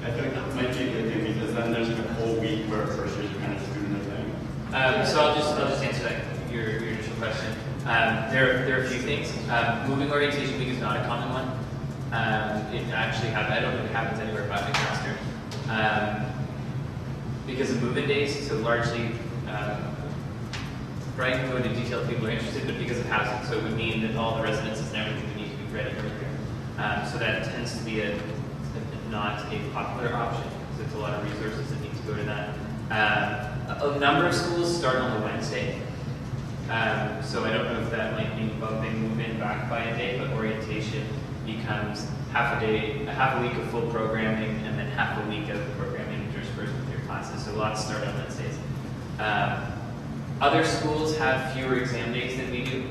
I think that might be a good thing because then there's like a whole week where first years are kind of just doing their thing. So I'll just answer that your initial question. There are a few things. Moving orientation week is not a common one. It actually happens. I don't think it happens anywhere but McMaster. Because of move-in days, so largely, Brian can go into detail if people are interested, but because of housing, so it would mean that all the residences and everything would need to be ready earlier. So that tends to be not a popular option, because it's a lot of resources that need to go to that. A number of schools start on the Wednesday. So I don't know if that might be bumping move-in back by a day, but orientation becomes half a week of full programming, and then half a week of programming interspersed with your classes. So lots start on Wednesdays. Other schools have fewer exam days than we do.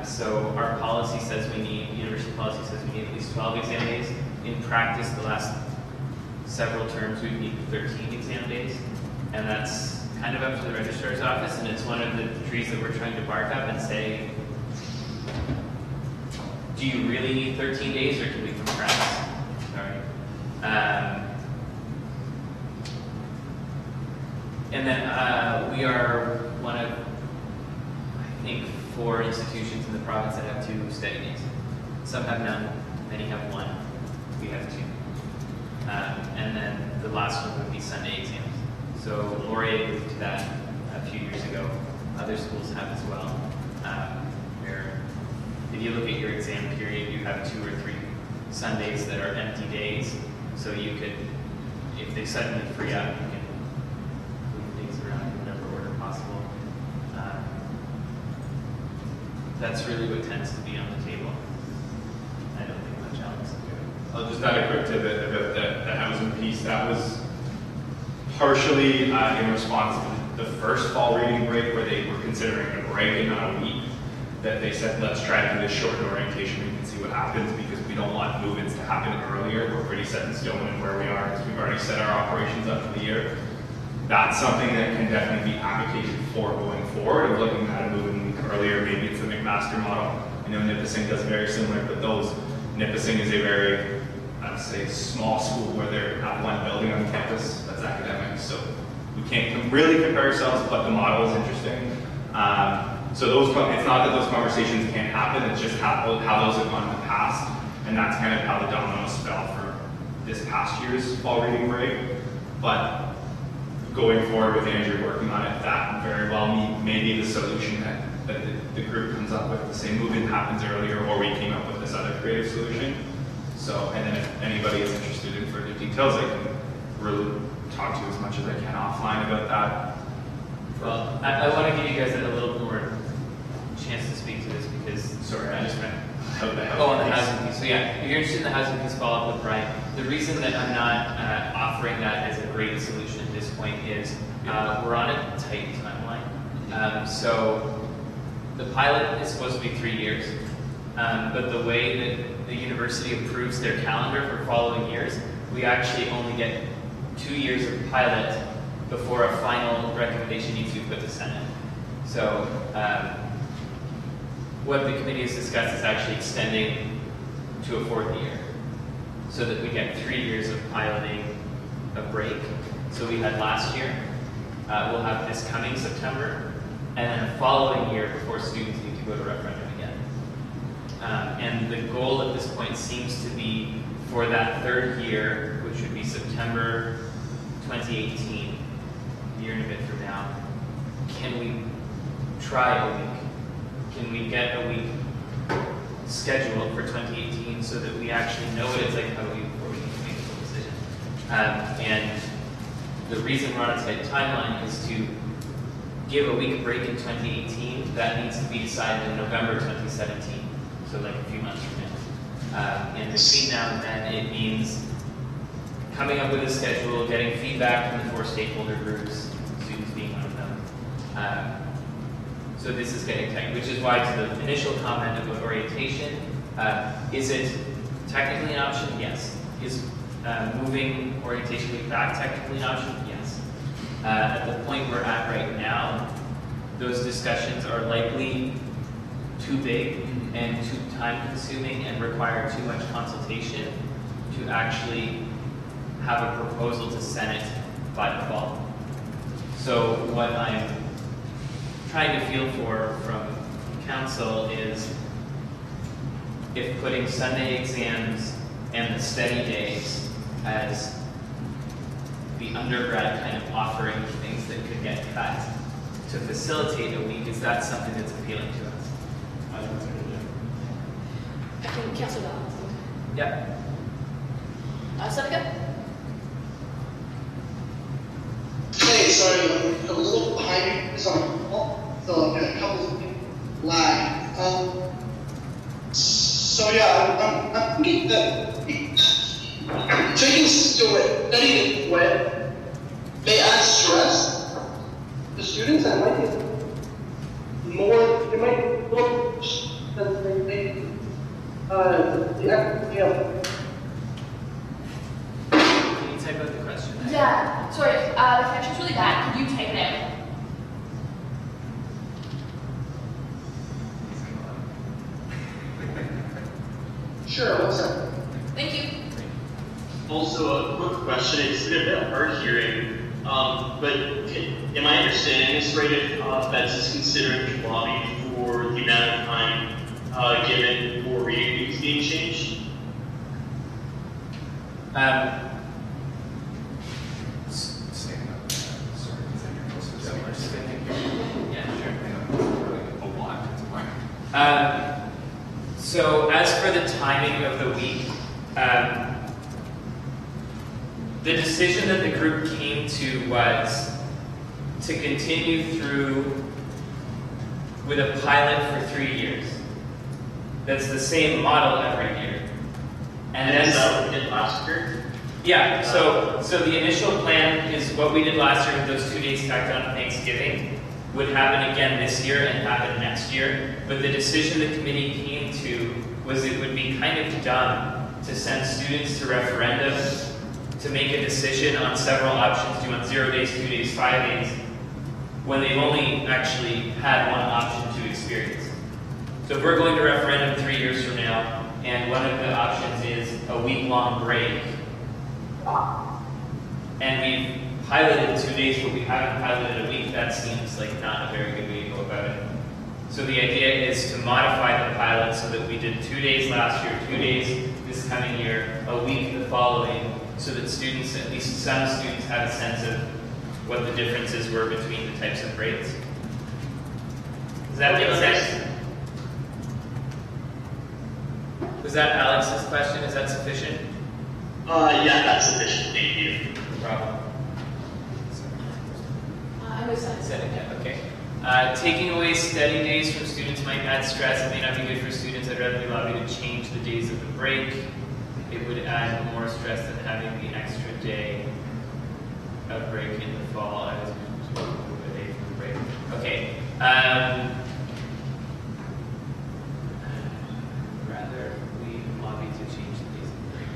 So our policy says university policy says we need at least 12 exam days. In practice, the last several terms we've needed 13 exam days. And that's kind of up to the registrar's office, and it's one of the trees that we're trying to bark up and say, do you really need 13 days, or can we compress? Sorry. And then we are one of, I think, 4 institutions in the province that have 2 study days. Some have none, many have 1. We have 2. And then the last one would be Sunday exams. So Laurier moved to that a few years ago. Other schools have as well. Where if you look at your exam period, you have 2 or 3 Sundays that are empty days. So you could, if they suddenly free up, you can move things around in whatever order possible. That's really what tends to be on the table. I don't think much else. I'll just add a quick tidbit about the housing piece. That was partially in response to the first fall reading break, where they were considering a break and not a week, that they said, let's try to do this shortened orientation and see what happens, because we don't want move-ins to happen earlier. We're pretty set in stone in where we are, because we've already set our operations up for the year. That's something that can definitely be advocated for going forward, of looking at a move-in week earlier. Maybe it's the McMaster model. I know Nipissing does very similar, but Nipissing is a very, I'd say, small school where they have 1 building on campus that's academic, so we can't really compare ourselves, but the model is interesting. So it's not that those conversations can't happen, it's just how those have gone in the past, and that's kind of how the dominoes fell for this past year's fall reading break. But going forward with Andrew working on it, that very well may be the solution that that the group comes up with, the same movement happens earlier, or we came up with this other creative solution. So, and then if anybody is interested in further details, I can really talk to you as much as I can offline about that. Well, I want to give you guys a little more chance to speak to this because Sorry, I just meant on the housing piece. So yeah, if you're interested in the housing piece, follow up with Brian. The reason that I'm not offering that as a great solution at this point is we're on a tight timeline. So the pilot is supposed to be 3 years, but the way that the university approves their calendar for following years, we actually only get 2 years of pilot before a final recommendation needs to be put to Senate. So what the committee has discussed is actually extending to a 4th year so that we get 3 years of piloting a break. So we had last year, we'll have this coming September, and then a following year before students need to go to referendum again. And the goal at this point seems to be for that 3rd year, which would be September 2018, a year and a bit from now, can we try a week? Can we get a week scheduled for 2018 so that we actually know what it's like before we can make a full decision? And the reason we're on a tight timeline is to give a week break in 2018. That needs to be decided in November 2017, so like a few months from now. And between now and then, it means coming up with a schedule, getting feedback from the 4 stakeholder groups, students being one of them. So this is getting tight, which is why to the initial comment about orientation, is it technically an option? Yes. Is moving orientation week back technically an option? Yes. At the point we're at right now, those discussions are likely too big and too time consuming and require too much consultation to actually have a proposal to Senate by the fall. So what I'm trying to feel for from council is if putting Sunday exams and the study days as the undergrad kind of offering things that could get cut to facilitate a week, is that something that's appealing to us? I can cancel that. Yep. Seneca? Hey, sorry, I'm a little behind. It's on a call, so I've got a couple of lag. So yeah, I'm thinking that taking study web may add stress to students and might be more, it might be more than they Can you type out the question? Yeah, sorry, the connection's really bad. Could you type it out? Sure, one second. Thank you. Also, a quick question. It's a bit hard hearing, but am I understanding this right? If Feds is considering to lobby for the amount of time given for reading weeks being changed? So as for the timing of the week, the decision that the group came to was to continue through with a pilot for 3 years. That's the same model every year. And is that what we did last year? Yeah, so the initial plan is what we did last year with those 2 days tacked on Thanksgiving would happen again this year and happen next year. But the decision the committee came to was it would be kind of dumb to send students to referendum to make a decision on several options, do you want 0 days, 2 days, 5 days, when they've only actually had one option to experience. So if we're going to referendum 3 years from now, and one of the options is a week-long break, and we've piloted 2 days, but we haven't piloted a week, that seems like not a very good way to go about it. So the idea is to modify the pilot so that we did 2 days last year, 2 days this coming year, a week the following, so that students, at least some students, had a sense of what the differences were between the types of breaks. Does Does that make sense? Was that Alex's question? Is that sufficient? Yeah, that's sufficient, thank you. No problem. I was saying. Said it, yeah, okay. Taking away study days from students might add stress. It may not be good for students. I'd rather allow you to change the days of the break. It would add more stress than having the extra day of break in the fall. I was going to move a day from the break. Okay. Rather, we lobby to change the days of the break.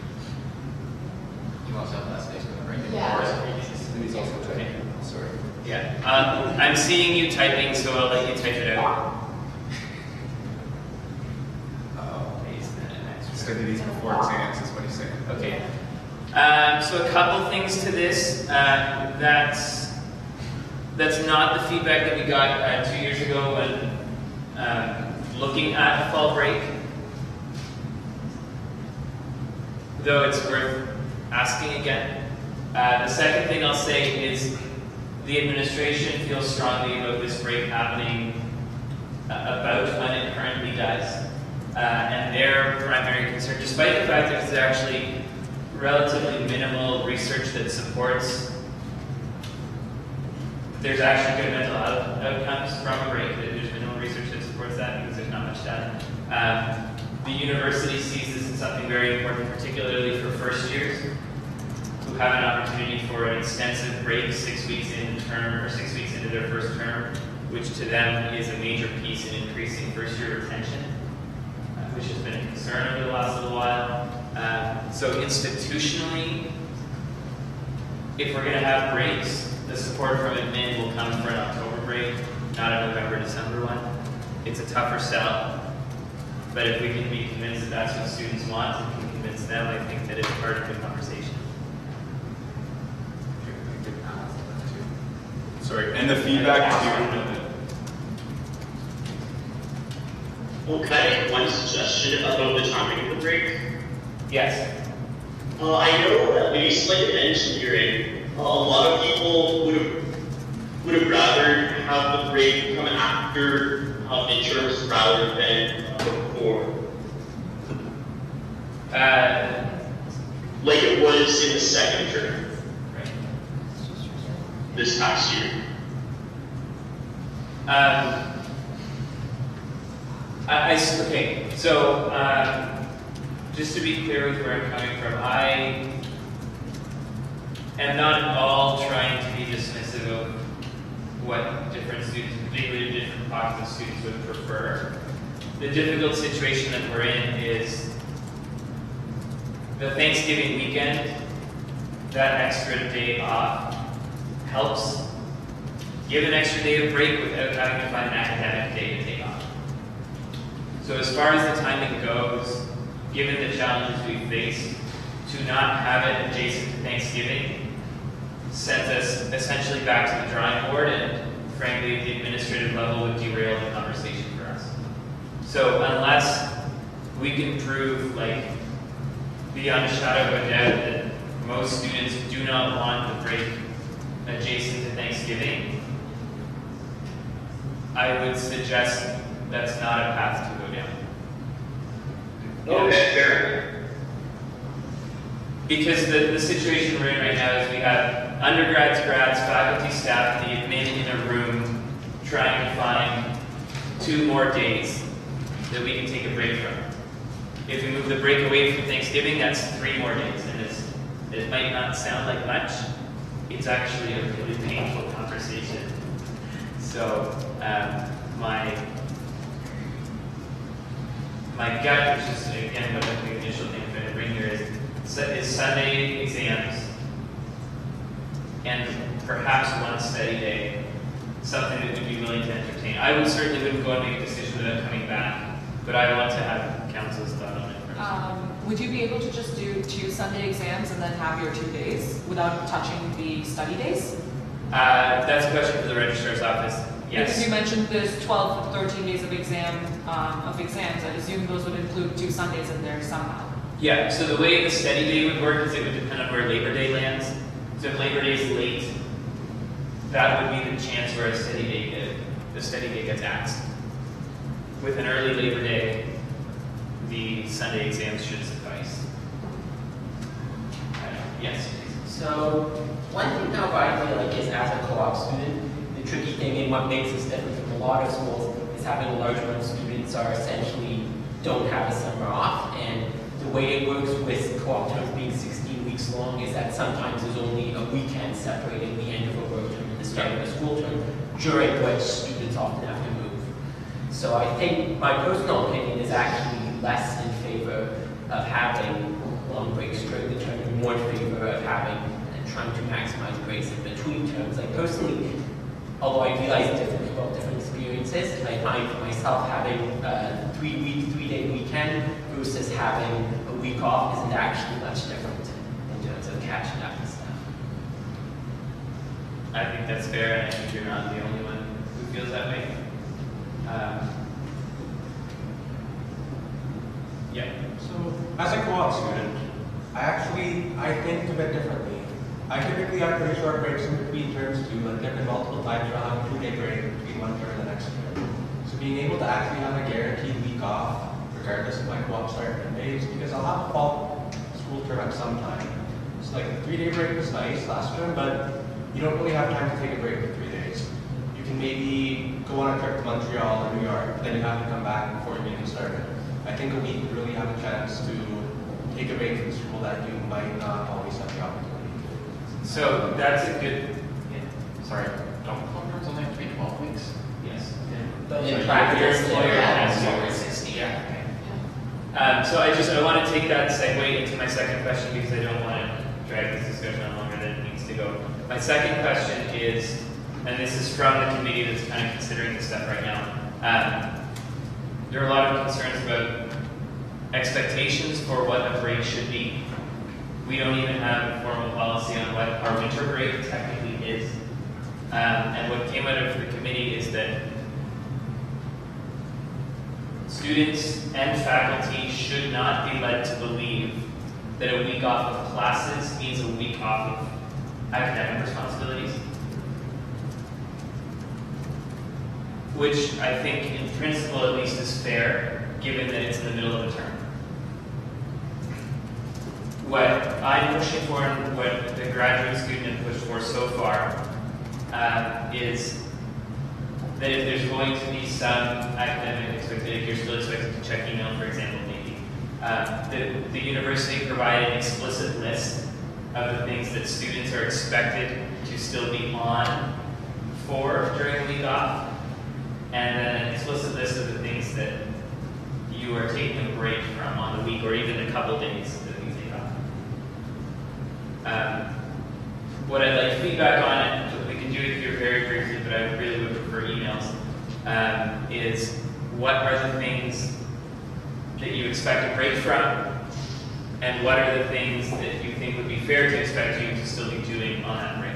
You also have less days for the break. Yeah. And he's also typing. Sorry. Yeah. I'm seeing you typing, so I'll let you type it out. Paste that in extra. Study these before exams is what he's saying. Okay. So a couple things to this. That's not the feedback that we got 2 years ago when looking at the fall break. Though it's worth asking again. The second thing I'll say is the administration feels strongly about this break happening about when it currently does. And their primary concern, despite the fact that there's actually relatively minimal research that supports there's actually good mental outcomes from a break. There's minimal research that supports that because there's not much data. The university sees this as something very important, particularly for first years who have an opportunity for an extensive break 6 weeks into term or 6 weeks into their first term, which to them is a major piece in increasing first year retention, which has been a concern over the last little while. So institutionally, if we're going to have breaks, the support from admin will come for an October break, not a November, December one. It's a tougher sell, but if we can be convinced that that's what students want and can convince them, I think that it's part of the conversation. Sorry, and the feedback too. Well, can I make one suggestion about the timing of the break? Yes. I know that at least like in engineering, a lot of people would have rather have the break come after midterms rather than before. Like it was in the second term. Right. This past year. Okay, so just to be clear with where I'm coming from, I am not at all trying to be dismissive of what different students, particularly different pockets of students, would prefer. The difficult situation that we're in is the Thanksgiving weekend, that extra day off helps give an extra day of break without having to find an academic day to take off. So as far as the timing goes, given the challenges we face, to not have it adjacent to Thanksgiving sends us essentially back to the drawing board, and frankly, at the administrative level would derail the conversation for us. So unless we can prove, like, beyond a shadow of a doubt that most students do not want the break adjacent to Thanksgiving, I would suggest that's not a path to go down. Okay, fair. Because the situation we're in right now is we have undergrads, grads, faculty, staff, and the admin in a room trying to find 2 more days that we can take a break from. If we move the break away from Thanksgiving, that's 3 more days. And it might not sound like much. It's actually a really painful conversation. So my gut, which is again what the initial thing I'm going to bring here is Sunday exams and perhaps one study day, something that we'd be willing to entertain. I would certainly wouldn't go and make a decision without coming back, but I want to have council's thought on it first. Would you be able to just do 2 Sunday exams and then have your 2 days without touching the study days? That's a question for the registrar's office. Yes. Because you mentioned there's 12 to 13 days of exams. I'd assume those would include 2 Sundays in there somehow. Yeah, so the way the study day would work is it would depend on where Labor Day lands. So if Labor Day is late, that would be the chance where the study day gets axed. with an early Labor Day, the Sunday exams should suffice. Yes, please. So one thing now I feel like is as a co-op student, the tricky thing and what makes us different from a lot of schools is having a large amount of students are essentially don't have a summer off, and the way it works with co-op terms being 16 weeks long is that sometimes there's only a weekend separating the end of a work term and the start of a school term, during which students often have to move. So I think my personal opinion is actually less in favor of having long breaks during the term and more in favor of having and trying to maximize breaks in between terms. Like personally, although I realize different people have different experiences, I find for myself having a 3-day weekend versus having a week off isn't actually much different in terms of catching up and stuff. I think that's fair, and I think you're not the only one who feels that way. Yeah. So, as a co-op student, I think a bit differently. I typically have pretty short breaks in between terms too, like there have been multiple times where I'll have a 2-day break between one term and the next term. So being able to actually have a guaranteed week off, regardless of my co-op start and days, because I'll have a fall school term at some time. So like the 3-day break was nice last term, but you don't really have time to take a break for 3 days. You can maybe go on a trip to Montreal or New York, but then you have to come back before your meeting started. I think a week would really have a chance to take a break from school that you might not always have the opportunity. So that's a good. Yeah. Sorry, don't co-terms only have to be 12 weeks? Yes. But Your in practice, employer has yeah. over 60. Yeah. So I want to take that segue into my second question because I don't want to drag this discussion on longer than it needs to go. My second question is, and this is from the committee that's kind of considering this stuff right now. There are a lot of concerns about expectations for what a break should be. We don't even have a formal policy on what our winter break technically is. And what came out of the committee is that students and faculty should not be led to believe that a week off of classes means a week off of academic responsibilities. Which I think in principle at least is fair, given that it's in the middle of a term. What I'm pushing for and what the graduate student has pushed for so far is that if there's going to be some academic expectation, if you're still expected to check email, for example, maybe, the university provide an explicit list of the things that students are expected to still be on for during the week off, and then an explicit list of the things that you are taking a break from on the week, or even a couple days that you take off. What I'd like feedback on, and we can do it here very briefly, but I really would prefer emails, is what are the things that you expect a break from, and what are the things that you think would be fair to expect you to still be doing on that break.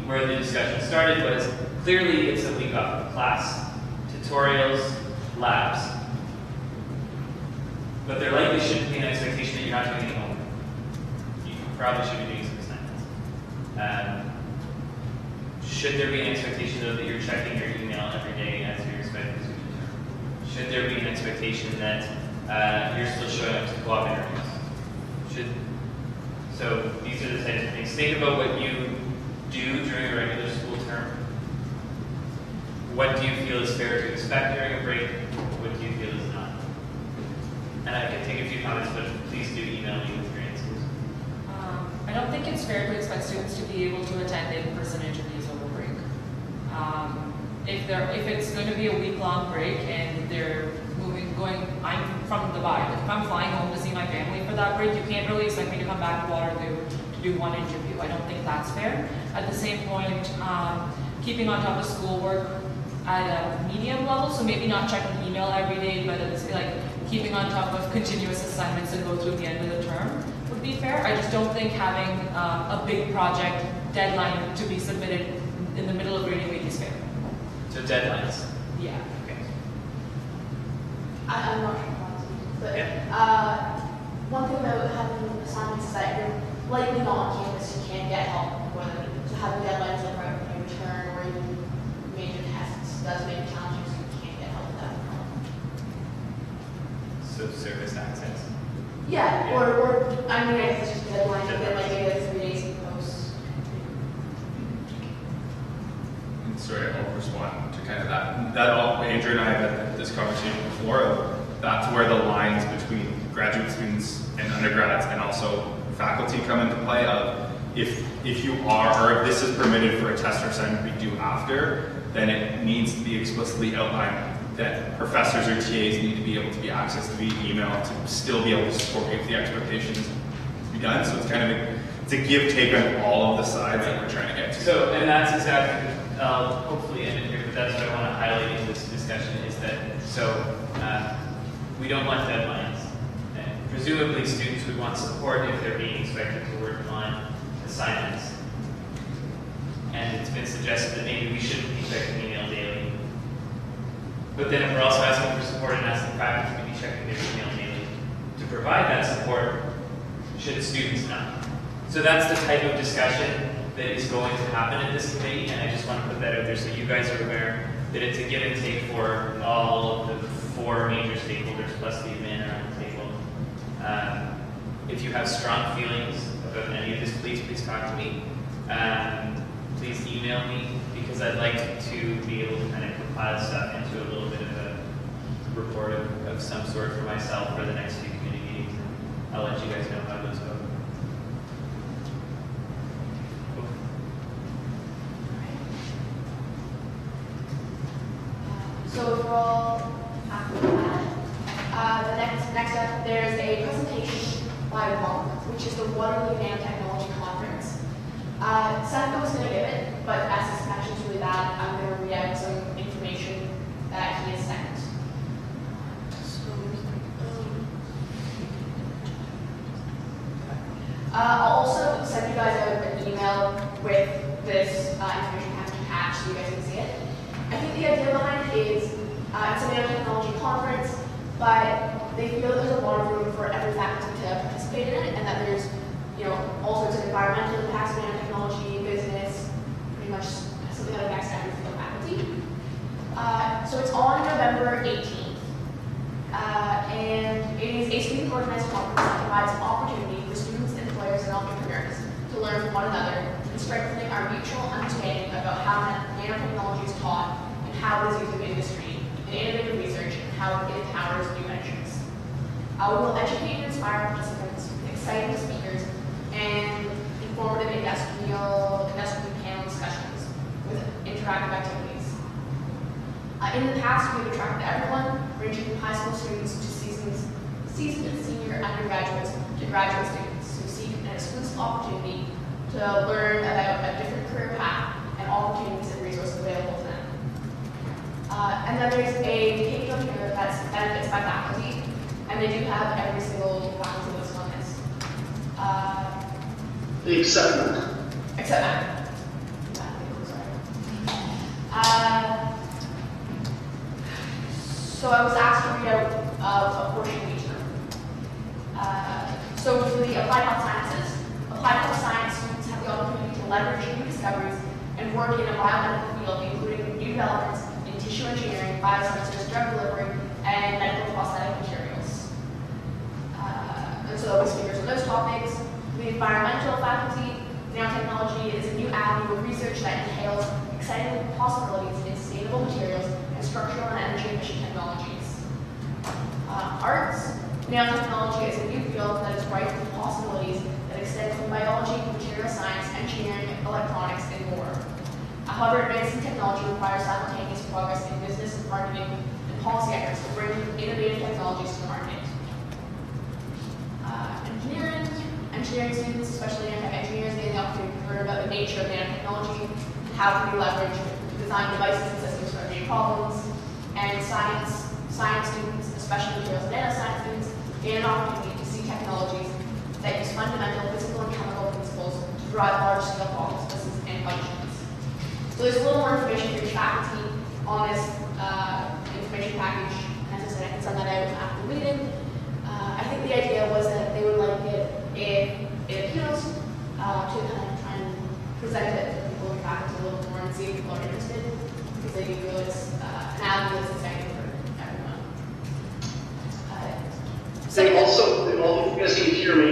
Where the discussion started was, clearly it's a week off of class, tutorials, labs. But there likely shouldn't be an expectation that you're not doing any homework. You probably should be doing some assignments. Should there be an expectation though that you're checking your email every day as you're expected to? Should there be an expectation that you're still showing up to co-op interviews? So these are the types of things. Think about what you do during a regular school term. What do you feel is fair to expect during a break? What do you feel is not? And I can take a few comments, but please do email me with your answers. I don't think it's fair to expect students to be able to attend in-person interviews over break. If it's going to be a week-long break and they're I'm from the Bayou. If I'm flying home to see my family for that break, you can't really expect me to come back to Waterloo to do one interview. I don't think that's fair. At the same point, keeping on top of schoolwork at a medium level, so maybe not checking email every day, but it's like keeping on top of continuous assignments that go through the end of the term would be fair. I just don't think having a big project deadline to be submitted in the middle of grading week is fair. So deadlines. Yeah. Okay. I'm not sure about this, but one thing about having assignments is that you're likely not on campus, you can't get help, whether to having deadlines like right when you return or even major tests does make it challenging, so you can't get help. So service access. Yeah, or I mean, I guess it's just a deadline, but then like maybe like 3 days in post. Sorry, I'll respond to kind of that. That all, Andrew and I have had this conversation before. That's where the lines between graduate students and undergrads and also faculty come into play of if you are, or if this is permitted for a test or assignment we do after, then it needs to be explicitly outlined that professors or TAs need to be able to be accessed via email to still be able to support you if the expectation is to be done. So it's kind of it's a give take on all of the sides that we're trying to get to. So, and that's exactly, hopefully end it here, but that's what I want to highlight in this discussion is that, we don't want deadlines. And presumably students would want support if they're being expected to work on assignments. And it's been suggested that maybe we shouldn't be checking email daily. But then if we're also asking for support and asking faculty to be checking their email daily, to provide that support, should students not? So that's the type of discussion that is going to happen in this committee, and I just want to put that out there so you guys are aware that it's a give and take for all of the 4 major stakeholders plus the admin around the table. If you have strong feelings about any of this, please talk to me. Please email me, because I'd like to be able to kind of compile stuff into a little bit of a report of some sort for myself for the next few committee meetings. I'll let you guys know how those go. So if we're all happy with that, the next up, there's a presentation by WONC, which is the Waterloo Nanotechnology Conference. Seneca was going to give it, but as his connection's really bad, I'm going to read out some information that he has sent. I'll also send you guys out an email with this information package attached so you guys can see it. I think the idea behind it is it's a nanotechnology conference, but they feel that there's a lot of room for every faculty to participate in it, and that there's, all sorts of environmental impacts of nanotechnology, business, pretty much something that affects every single faculty. So it's on November 18th, and it is a student-organized conference that provides an opportunity for students, employers, and entrepreneurs to learn from one another and strengthening our mutual understanding about how nanotechnology is taught and how it is used in industry, in innovative research, and how it empowers new ventures. We will educate and inspire participants with exciting speakers and informative industrial panel discussions with interactive activities. In the past, we've attracted everyone, ranging from high school students to seasoned and senior undergraduates to graduate students who seek an exclusive opportunity to learn about a different career path and opportunities and resources available to them. And then there's a page on here that's benefits by faculty, and they do have every single faculty list on this. Except that. Except that. So I was asked to read out a portion of each of them. So for the applied health sciences, applied health science students have the opportunity to leverage new discoveries and work in a biomedical field, including new developments in tissue engineering, biosensors, drug delivery, and medical prosthetic materials. And so with speakers on those topics, the environmental faculty, nanotechnology is a new avenue of research that entails exciting possibilities in sustainable materials and structural and energy efficient technologies. Arts, nanotechnology is a new field that is rife with possibilities that extend from biology, material science, engineering, electronics, and more. However, advancing technology requires simultaneous progress in business, marketing, and policy efforts to bring innovative technologies to the market. Engineering students, especially engineers, get the opportunity to learn about the nature of nanotechnology and how it can be leveraged to design devices and systems for everyday problems. And science students, especially materials and nanoscience students, get an opportunity to see technologies that use fundamental physical and chemical principles to drive large-scale problems, systems, and functions. So there's a little more information for each faculty on this information package. As I said, I can send that out after the meeting. I think the idea was that they would like it if it appeals to kind of try and present it to people in faculty a little more and see if people are interested, because they do feel it's an avenue that's exciting for everyone. They also, if you guys can hear me,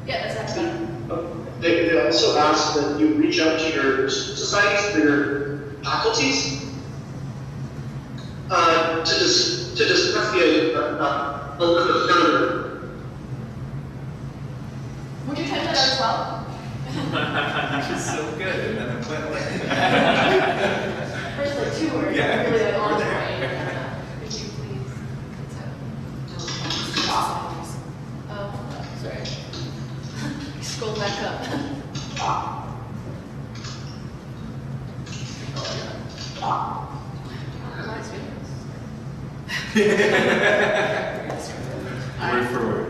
Yeah, that's better. they also ask that you reach out to your societies, to your faculties, to discuss the a little bit further. Would you type that out as well? She's so good, and then it went like. First like 2 words, Yeah, really like on we're the there. point. Could you please? Oh, sorry. Scroll back up. Word for word.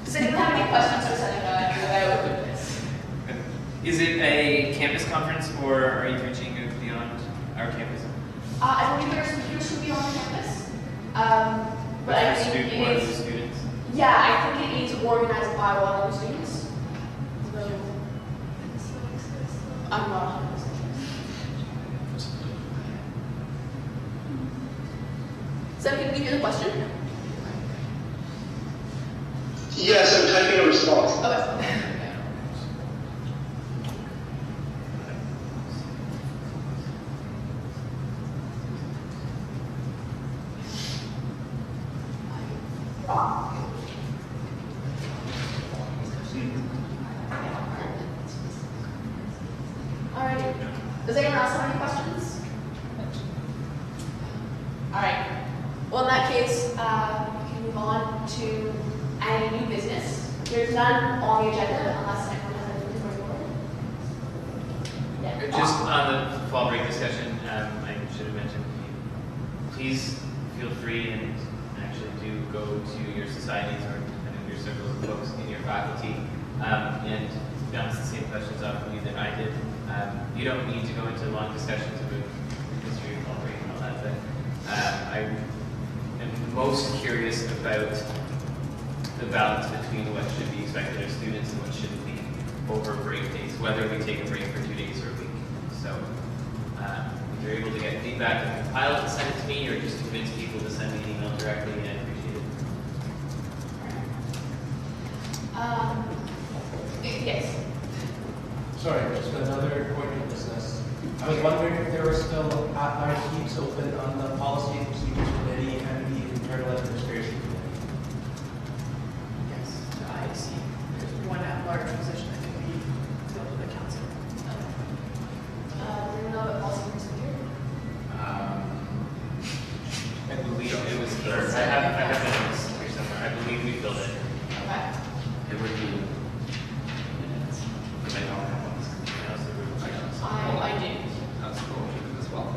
Does anyone have any questions for Seneca? Is it a campus conference, or are you reaching out beyond our campus? I believe there's computers who be on campus. But I think it One of the is, students. yeah, I think it is organized by one of the students. I'm not 100% sure. Seneca, did you hear the question? Yes, I'm typing a response. Okay. Alrighty. Does anyone else have any questions? Alright. Well, in that case, we can move on to any new business. There's none on the agenda unless anyone has anything for the board. Yeah. Just on the fall break discussion, I should have mentioned, please feel free and actually do go to your societies or your circles of folks in your faculty and bounce the same questions off of you that I did. You don't need to go into long discussions about the history of fall break and all that, but I am most curious about the balance between what should be expected of students and what shouldn't be over break days, whether we take a break for 2 days or a week. So if you're able to get feedback and compile it and send it to me, or just convince people to send me an email directly, I appreciate it. Yes. Sorry, just another point of business. I was wondering if there were still at-large seats open on the policy and procedures committee and the internal administration committee. Yes, I see. There's one at-large position that can be filled with the council. Do you know what policy procedure? I believe it was filled. I have the notes here somewhere. I believe we filled it. Okay. It would be minutes. But I don't have one. I do. That's cool as well.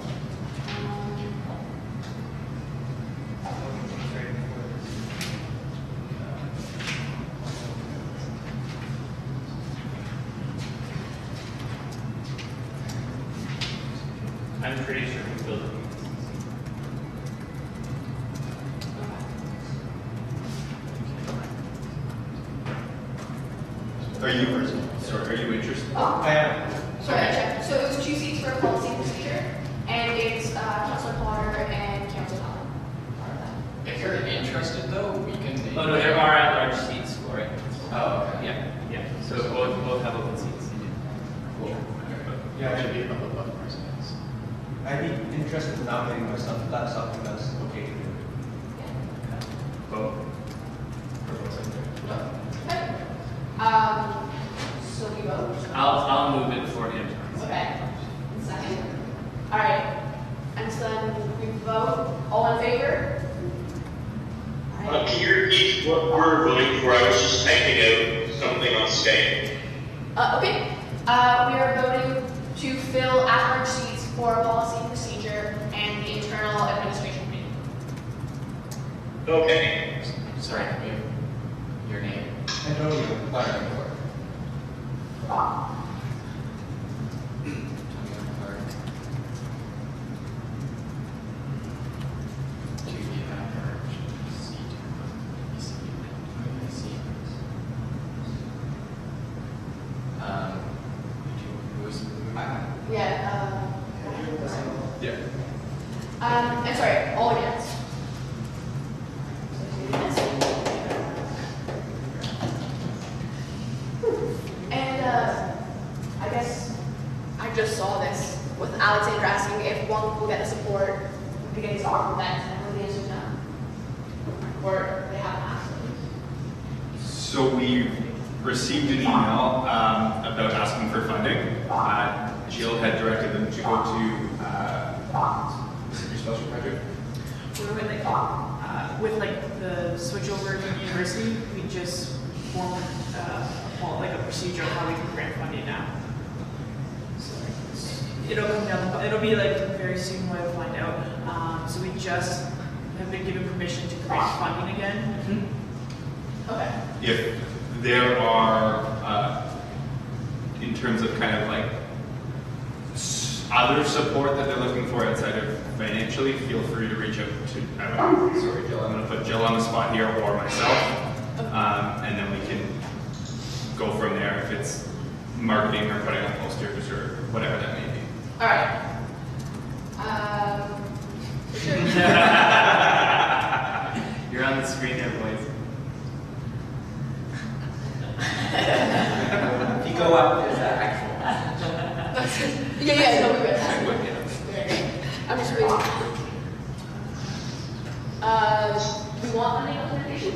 I'm pretty sure we filled it. Are you interested? Oh. I am. Sorry, I checked. So it was 2 seats for policy and procedure, and it's Councilor Potter and Councilor Allen. If you're interested though, we can. Oh no, there are at-large seats for it. Oh, okay. Yeah. So both have open seats. Cool. Yeah, Should be a couple of presidents. I'd be interested in nominating myself if that's something that's okay to do. Vote. Okay. So we vote. I'll move it for him. Okay. Second. All right. And so then we vote. All in favor? Can you repeat what we're voting for? I was just typing out something on Skype. Okay. We are voting to fill at-large seats for policy and procedure and the internal administration committee. Okay. Sorry, your name. Antonio, Clark. Do you have her seat? Who's Yeah. Yeah. And sorry, all against. And I guess I just saw this with Alexander asking if one will get the support beginning to offer that, and the answer is no. Or they haven't asked them. So we received an email about asking for funding. Jill had directed them to go to is it your special project? We're with like the switchover to university, we just formed like a procedure of how we can grant funding now. So it'll come down. It'll be like very soon. We'll find out. So we just have been given permission to grant funding again. Okay. If there are, in terms of kind of like other support that they're looking for outside of financially, feel free to reach out to, sorry Jill, I'm going to put Jill on the spot here or myself, and then we can go from there if it's marketing or putting on posters or whatever that may be. All right. Sure. You're on the screen there, boys. If you go up, there's an actual. Yeah, no, we read that. I'm just reading. We want funding implementation?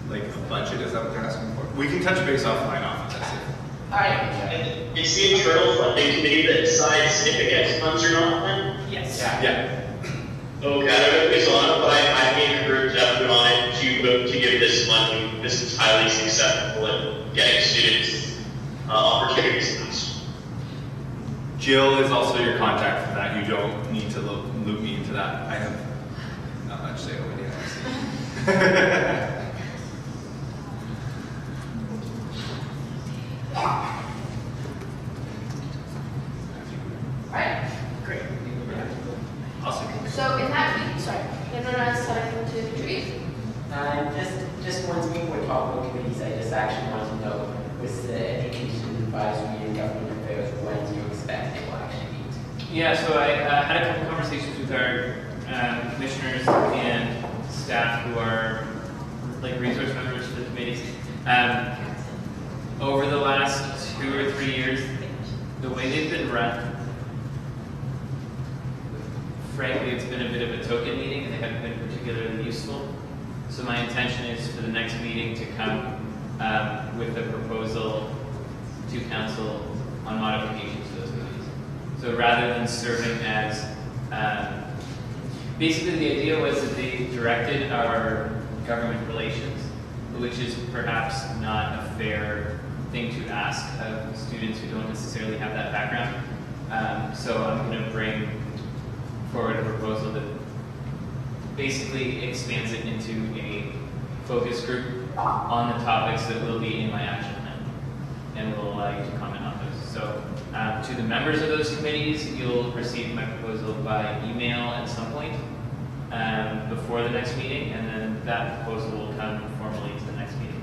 Like a budget, is that what they're asking for? We can touch base offline off of this. All right. And it's the internal funding committee that decides if it gets funds or not, then? Yes. Yeah. Okay, I don't know if it's on it, but I may encourage everyone on it to give this money. This is highly successful at getting students opportunities. Jill is also your contact for that. You don't need to loop me into that. I have not much say over here, honestly. Right. Great. Awesome. So in that case, sorry, anyone else have anything to contribute? Just one thing we're talking about committees, I just actually want to know, with the Education Advisory and Government Affairs, when do you expect they will actually meet? Yeah, so I had a couple conversations with our commissioners and staff who are like resource members for the committees. Over the last 2 or 3 years, the way they've been run, frankly, it's been a bit of a token meeting and they haven't been particularly useful. So my intention is for the next meeting to come with a proposal to council on modifications to those committees. So rather than serving as, basically the idea was that they directed our government relations, which is perhaps not a fair thing to ask of students who don't necessarily have that background. So I'm going to bring forward a proposal that basically expands it into a focus group on the topics that will be in my action plan, and will allow you to comment on those. So to the members of those committees, you'll receive my proposal by email at some point before the next meeting, and then that proposal will come formally to the next meeting.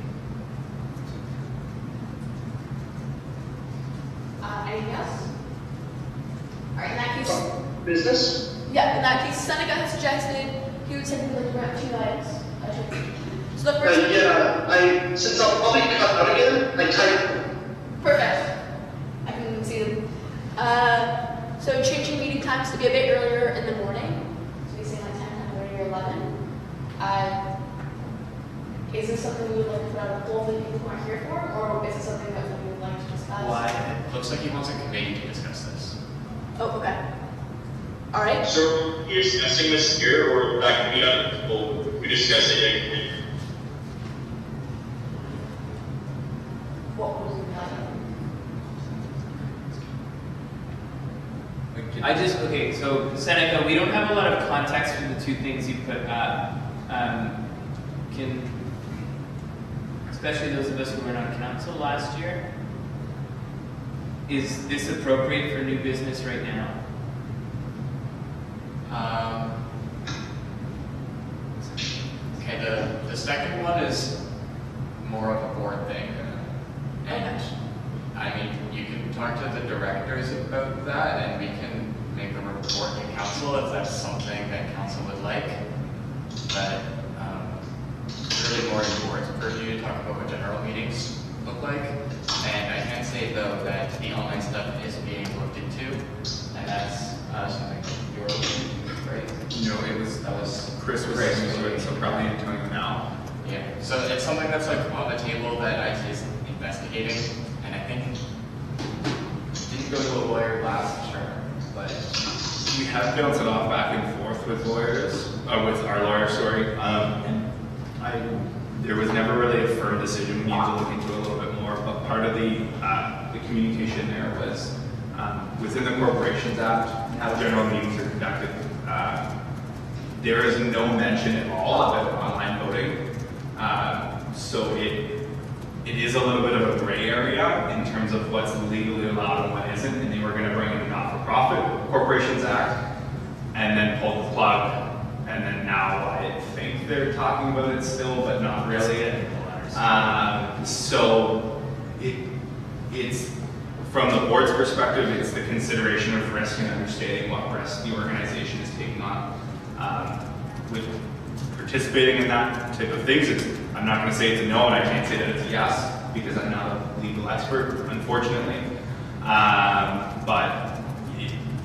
Anything else? All right, in that case, Business? yeah, in that case, Seneca has suggested he would send me like around 2 items. So the first. Since I'll probably cut out again, I typed. Perfect. I can see them. So changing meeting times to be a bit earlier in the morning. So we say like 10:30 or 11. Is this something we would like to put out a poll that people are here for, or is it something that we would like to discuss? It looks like he wants a committee to discuss this. Oh, okay. All right. So are we discussing this here, or that can be other people who discuss it in committee? What was it? Okay, so Seneca, we don't have a lot of context for the two things you put up. Especially those of us who were on council last year, is this appropriate for new business right now? Okay, the second one is more of a board thing. And I mean, you can talk to the directors about that, and we can make a report to council if that's something that council would like. But really more in board's purview to talk about what general meetings look like. And I can say though that the online stuff is being looked into, and that's something you're looking into, right? No, that was Chris was doing, so probably Antonio now. Yeah, so it's something that's like on the table that IT is investigating, and I think didn't go to a lawyer last term, but we have bounced it off back and forth with lawyers, with our lawyer, sorry. And there was never really a firm decision. We needed to look into it a little bit more, but part of the communication there was within the Corporations Act, how general meetings are conducted. There is no mention at all about online voting. So it is a little bit of a gray area in terms of what's legally allowed and what isn't, and they were going to bring in the Not-for-Profit Corporations Act and then pull the plug, and then now I think they're talking about it still, but not really. So it's from the board's perspective, it's the consideration of risk and understanding what risk the organization is taking on. With participating in that type of things, I'm not going to say it's a no, and I can't say that it's a yes, because I'm not a legal expert, unfortunately. But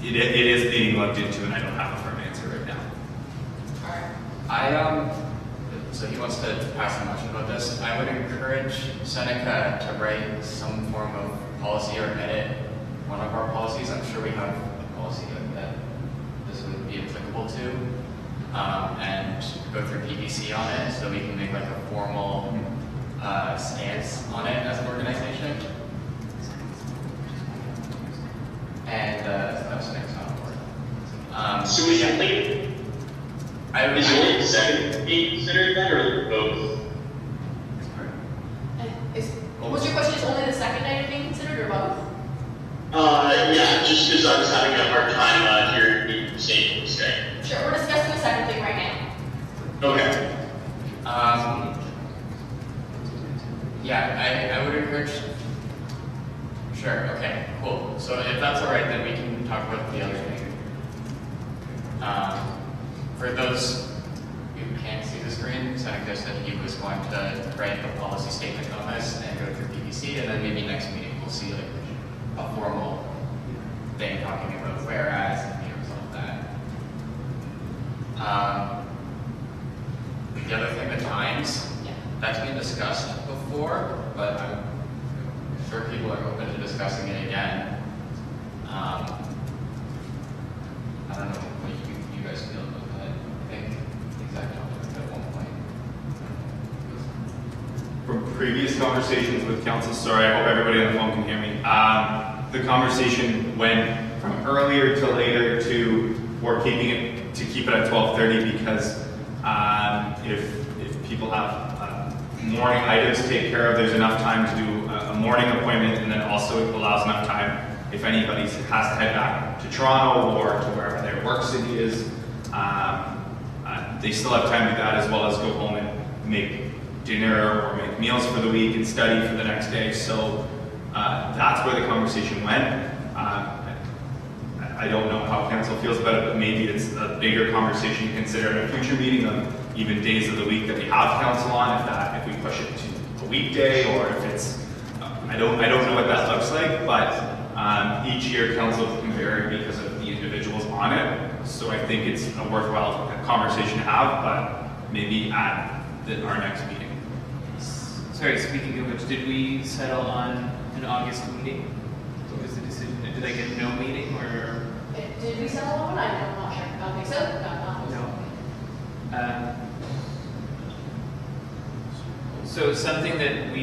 it is being looked into, and I don't have a firm answer right now. So he wants to pass a motion about this. I would encourage Seneca to write some form of policy or edit one of our policies. I'm sure we have a policy that this would be applicable to. And go through PPC on it so we can make like a formal stance on it as an organization. And that's next on board. So we should think, is only the second being considered then, or both? What's your question? Is only the second item being considered, or both? Yeah, just because I was having a hard time hearing you saying today. Sure, we're discussing the second thing right now. Okay. Yeah, I would encourage. Sure. Okay. Cool. So if that's all right, then we can talk about the other thing. For those who can't see the screen, Seneca said he was going to write a policy statement on this and go through PPC, and then maybe next meeting we'll see like a formal thing talking about whereas and the result of that. The other thing, the times, that's been discussed before, but I'm sure people are open to discussing it again. I don't know what you guys feel about that. I think exact topic at one point. From previous conversations with council, sorry, I hope everybody on the phone can hear me. The conversation went from earlier to later to we're keeping it to keep it at 12:30 because if people have morning items to take care of, there's enough time to do a morning appointment, and then also it allows enough time if anybody has to head back to Toronto or to wherever their work city is. They still have time to do that as well as go home and make dinner or make meals for the week and study for the next day. So that's where the conversation went. I don't know how council feels about it, but maybe it's a bigger conversation to consider in a future meeting of even days of the week that we have council on, if we push it to a weekday or if it's, I don't know what that looks like, but each year council can vary because of the individuals on it. So I think it's a worthwhile conversation to have, but maybe at our next meeting. Sorry, speaking of which, did we settle on an August meeting? What was the decision? Did I get no meeting or? Did we settle on one? I'm not sure. I don't think so. No. So something that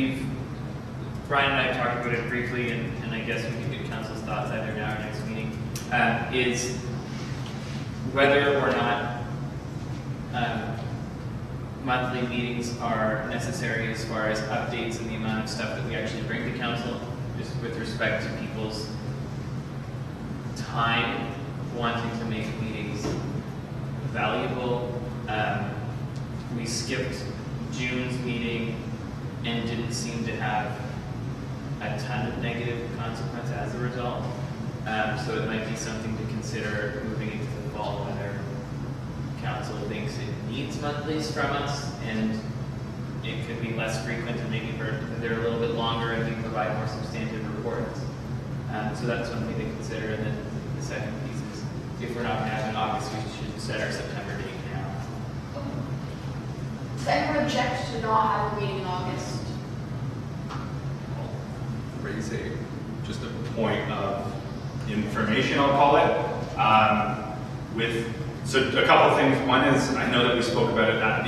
Brian and I have talked about it briefly, and I guess we can get council's thoughts either now or next meeting, is whether or not monthly meetings are necessary as far as updates and the amount of stuff that we actually bring to council, just with respect to people's time wanting to make meetings valuable. We skipped June's meeting and didn't seem to have a ton of negative consequence as a So it might be something to consider moving into the fall, whether council thinks it needs monthlies from us, and it could be less frequent and maybe they're a little bit longer and we provide more substantive reports. So that's one thing to consider. And then the second piece is, if we're not going to have it in August, we should set our September date now. Does anyone object to not have a meeting in August? Raise just a point of information, I'll call it. So a couple of things. One is, I know that we spoke about it at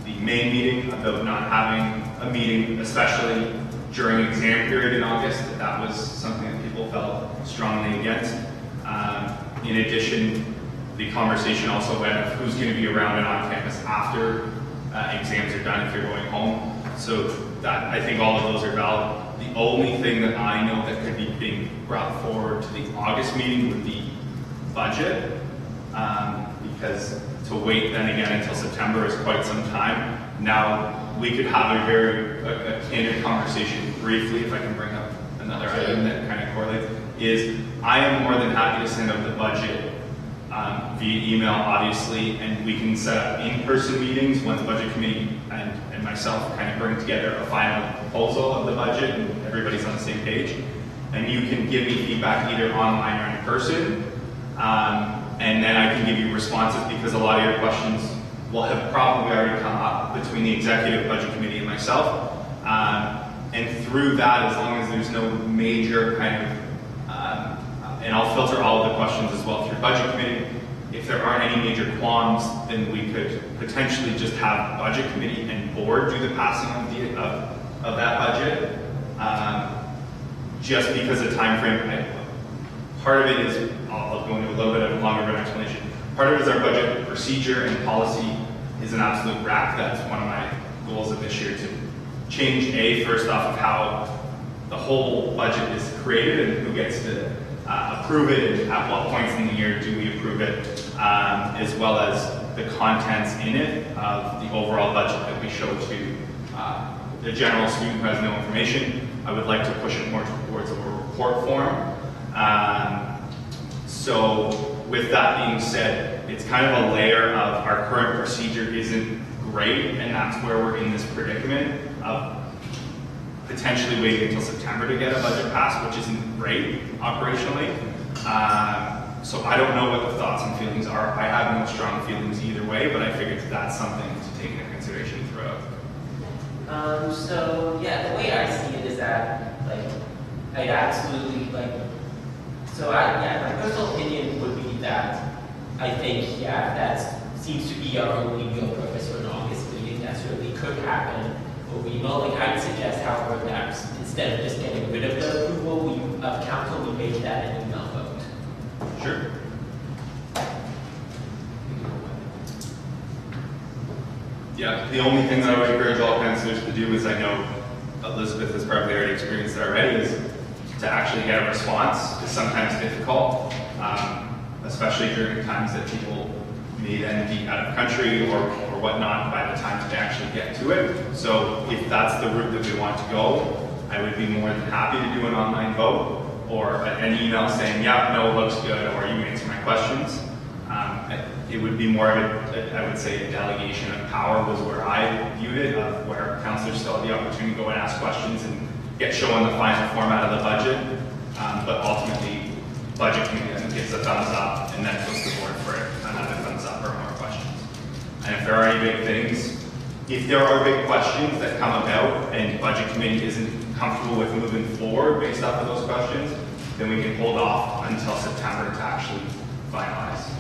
the main meeting about not having a meeting, especially during exam period in August. That was something that people felt strongly against. In addition, the conversation also went of who's going to be around and on campus after exams are done if you're going home. So that, I think all of those are valid. The only thing that I know that could be being brought forward to the August meeting would be budget, because to wait then again until September is quite some time. Now, we could have a very candid conversation briefly, if I can bring up another item that kind of correlates, is I am more than happy to send out the budget via email, obviously, and we can set up in-person meetings when the budget committee and myself kind of bring together a final proposal of the budget and everybody's on the same page. And you can give me feedback either online or in person, and then I can give you responses, because a lot of your questions will have probably already come up between the executive budget committee and myself. And through that, as long as there's no major kind of, and I'll filter all of the questions as well through budget committee. If there aren't any major qualms, then we could potentially just have budget committee and board do the passing of that budget. Just because of time frame, part of it is, I'll go into a little bit of a longer of an explanation. Part of it is our budget procedure and policy is an absolute wreck. That's one of my goals of this year, to change first off of how the whole budget is created and who gets to approve it and at what points in the year do we approve it, as well as the contents in it of the overall budget that we show to the general student who has no information. I would like to push it more towards a report form. So with that being said, it's kind of a layer of our current procedure isn't great, and that's where we're in this predicament of potentially waiting until September to get a budget passed, which isn't great operationally. So I don't know what the thoughts and feelings are. I have no strong feelings either way, but I figured that's something to take into consideration throughout. So yeah, the way I see it is that, like, I'd absolutely, like, so my personal opinion would be that I think, yeah, that seems to be our only real purpose for an August meeting. That certainly could happen over email. Like, I would suggest, however, that instead of just getting rid of the approval of council, we make that an email vote. Sure. Yeah, the only thing that I would encourage all councillors to do is, I know Elizabeth has probably already experienced it already, is to actually get a response is sometimes difficult, especially during times that people may then be out of country or whatnot by the time they actually get to it. So if that's the route that we want to go, I would be more than happy to do an online vote or an email saying, yeah, no, it looks good, or you answer my questions. It would be more of I would say a delegation of power was where I viewed it, of where councillors still have the opportunity to go and ask questions and get shown the final format of the budget. But ultimately, budget committee then gives a thumbs up and then puts the board for another thumbs up or more questions. And if there are any big things, if there are big questions that come about and budget committee isn't comfortable with moving forward based off of those questions, then we can hold off until September to actually finalize.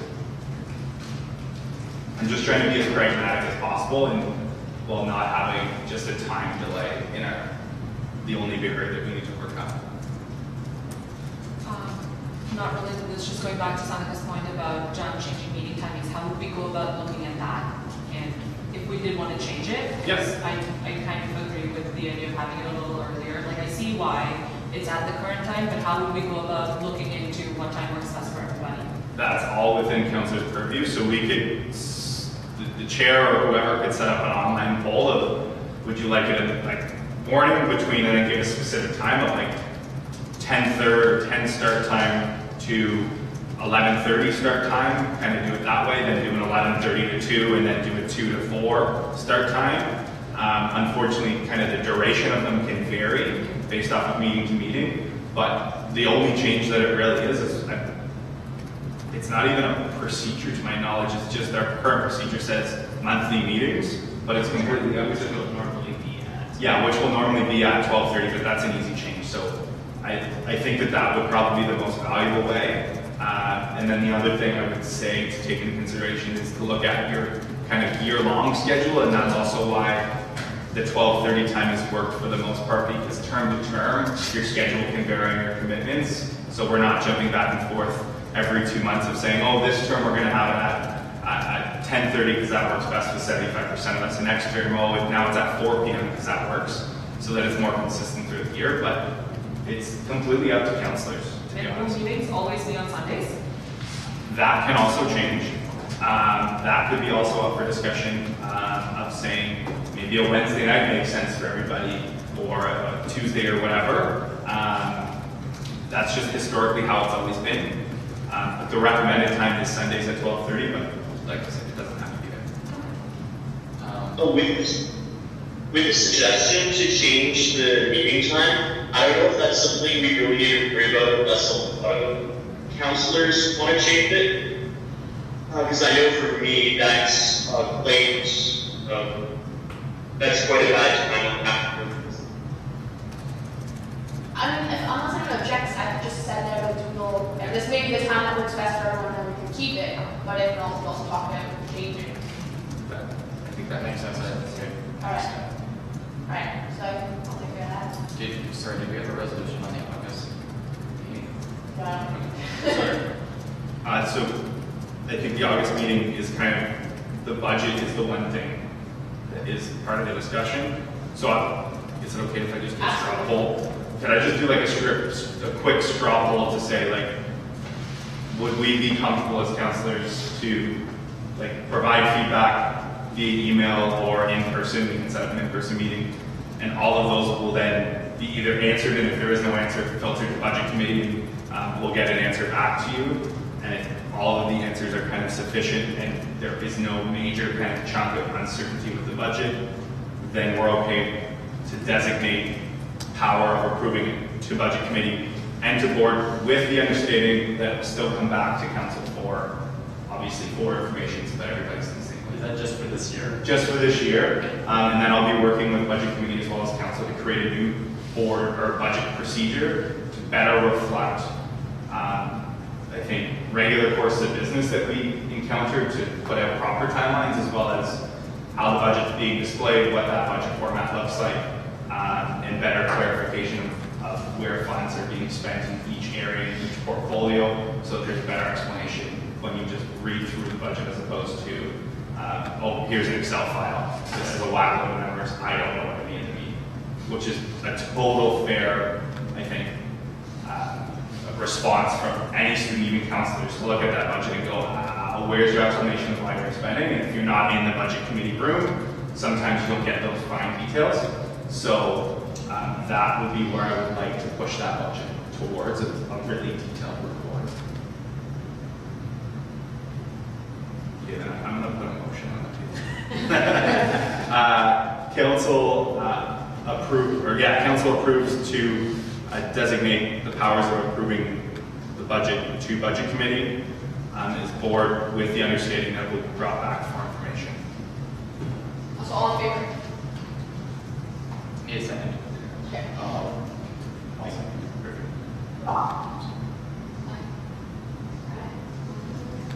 I'm just trying to be as pragmatic as possible and while not having just a time delay in the only big hurdle that we need to work on. Not related to this, just going back to Sonica's point about changing meeting timings, how would we go about looking at that? And if we did want to change it, yes, I kind of agree with the idea of having it a little earlier. Like, I see why it's at the current time, but how would we go about looking into what time works best for everybody? That's all within council's purview, so we could, the chair or whoever could set up an online poll of, would you like it at like morning between, and then give a specific time of like 10:30 or 10:30 10 start time to 11:30 start time, kind of do it that way, then do an 11:30 to 2, and then do a 2 to 4 start time. Unfortunately, kind of the duration of them can vary based off of meeting to meeting, but the only change that it really is it's not even a procedure to my knowledge, it's just our current procedure says monthly meetings, but it's completely up Which to will normally be at. yeah, which will normally be at 12:30, but that's an easy change. So I think that would probably be the most valuable way. And then the other thing I would say to take into consideration is to look at your kind of year-long schedule, and that's also why the 12:30 time has worked for the most part, because term to term, your schedule can vary on your commitments. So we're not jumping back and forth every 2 months of saying, oh, this term we're going to have it at 10:30 because that works best with 75% of us. The next term, oh, now it's at 4 p.m. because that works, so that it's more consistent through the year. But it's completely up to counselors, to be And honest. will meetings always be on Sundays? That can also change. That could be also up for discussion of saying maybe a Wednesday night makes sense for everybody, or a Tuesday or whatever. That's just historically how it's always been. But the recommended time is Sundays at 12:30, but like I said, it doesn't have to be there. With the suggestion to change the meeting time, I don't know if that's something we really need to worry about unless a lot of counselors want to change it. Because I know for me, that's that's quite a bad time after. I mean, unless anyone objects, I could just send out a doodle, and this may be the time that works best for everyone, and we can keep it, but if not, we'll also talk about changing. I think that makes sense. That's good. Alright, so I'll take care of that. Did we have a resolution on the August meeting? Yeah. So I think the August meeting is kind of, the budget is the one thing that is part of the discussion. So is it okay if I just do a straw poll? Could I just do like a quick straw poll to say, like, would we be comfortable as counselors to like provide feedback via email or in person? We can set up an in-person meeting, and all of those will then be either answered, and if there is no answer, filtered to budget committee, and we'll get an answer back to you. And if all of the answers are kind of sufficient and there is no major kind of chunk of uncertainty with the budget, then we're okay to designate power of approving it to budget committee and to board, with the understanding that it will still come back to council for, obviously, for information so that everybody's in the same place. Is that just for this year? Just for this year, and then I'll be working with budget committee as well as council to create a new board or budget procedure to better reflect, I think, regular course of business that we encounter, to put out proper timelines, as well as how the budget's being displayed, what that budget format looks like, and better clarification of where funds are being spent in each area, in each portfolio, so that there's better explanation when you just read through the budget as opposed to, oh, here's an Excel file, this is a whack load of numbers, I don't know what to mean to me, which is a total fair, I think, response from any student, even counselors, to look at that budget and go, where's your explanation of why you're spending? And if you're not in the budget committee room, sometimes you don't get those fine details. So that would be where I would like to push that budget towards a really detailed report. Yeah, then I'm going to put a motion on the table. Council approves to designate the powers of approving the budget to budget committee, is board with the understanding that it will be brought back for information. So all in favor? Need a second. Okay. I'll second.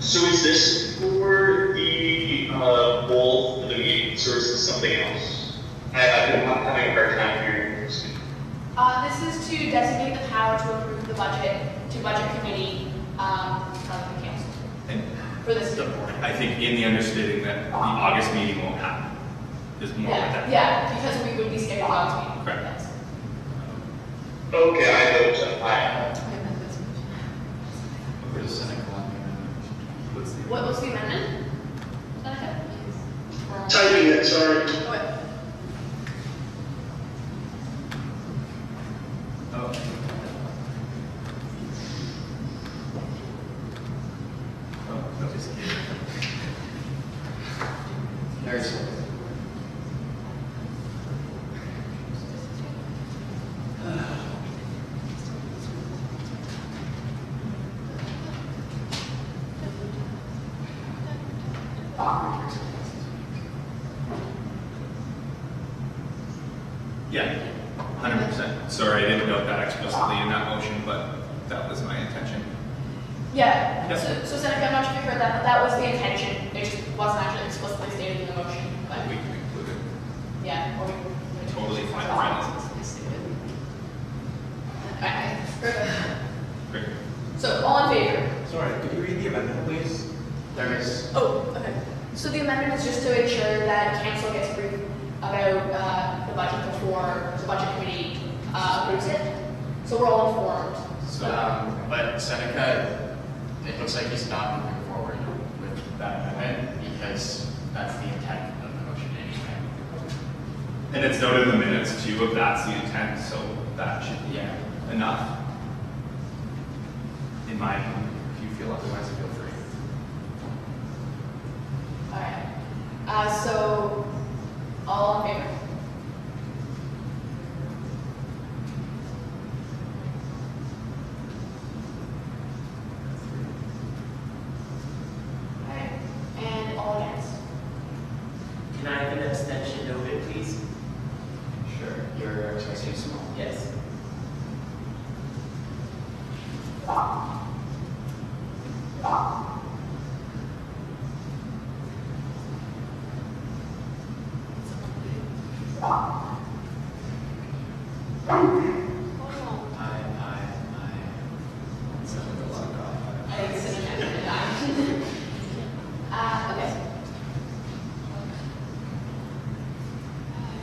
So is this for the goal for the meetings, or is this something else? I've been having a hard time hearing this. This is to designate the power to approve the budget to budget committee of the council And for this year. I think in the understanding that the August meeting won't happen is more what that. Yeah, because we would be scared of August meeting. Correct. Yes. Okay, I vote aye. Where's the Seneca one? What's the amendment? Seneca? Typing it, sorry. Yeah, 100%. Sorry, I didn't note that explicitly in that motion, but that was my intention. Yeah, Yep. so Seneca, I'm not sure if you heard that, but that was the intention. It just wasn't actually explicitly stated in the motion. But We can include it. yeah, or we Totally fine. Okay, perfect. Great. So, all in favor? Sorry, could you read the amendment, please? There is. Oh, okay. So the amendment is just to ensure that council gets briefed about the budget before the budget committee approves it. So we're all informed. But Seneca, it looks like he's not moving forward with that amendment because that's the intent of the motion anyway. And it's noted in the minutes too, if that's the intent, so that should be enough. In my opinion, if you feel otherwise, feel free. All right. So, all in favor? All right. And all against? Can I have an abstention noted, please? Sure. You're expressing small. Yes. Okay.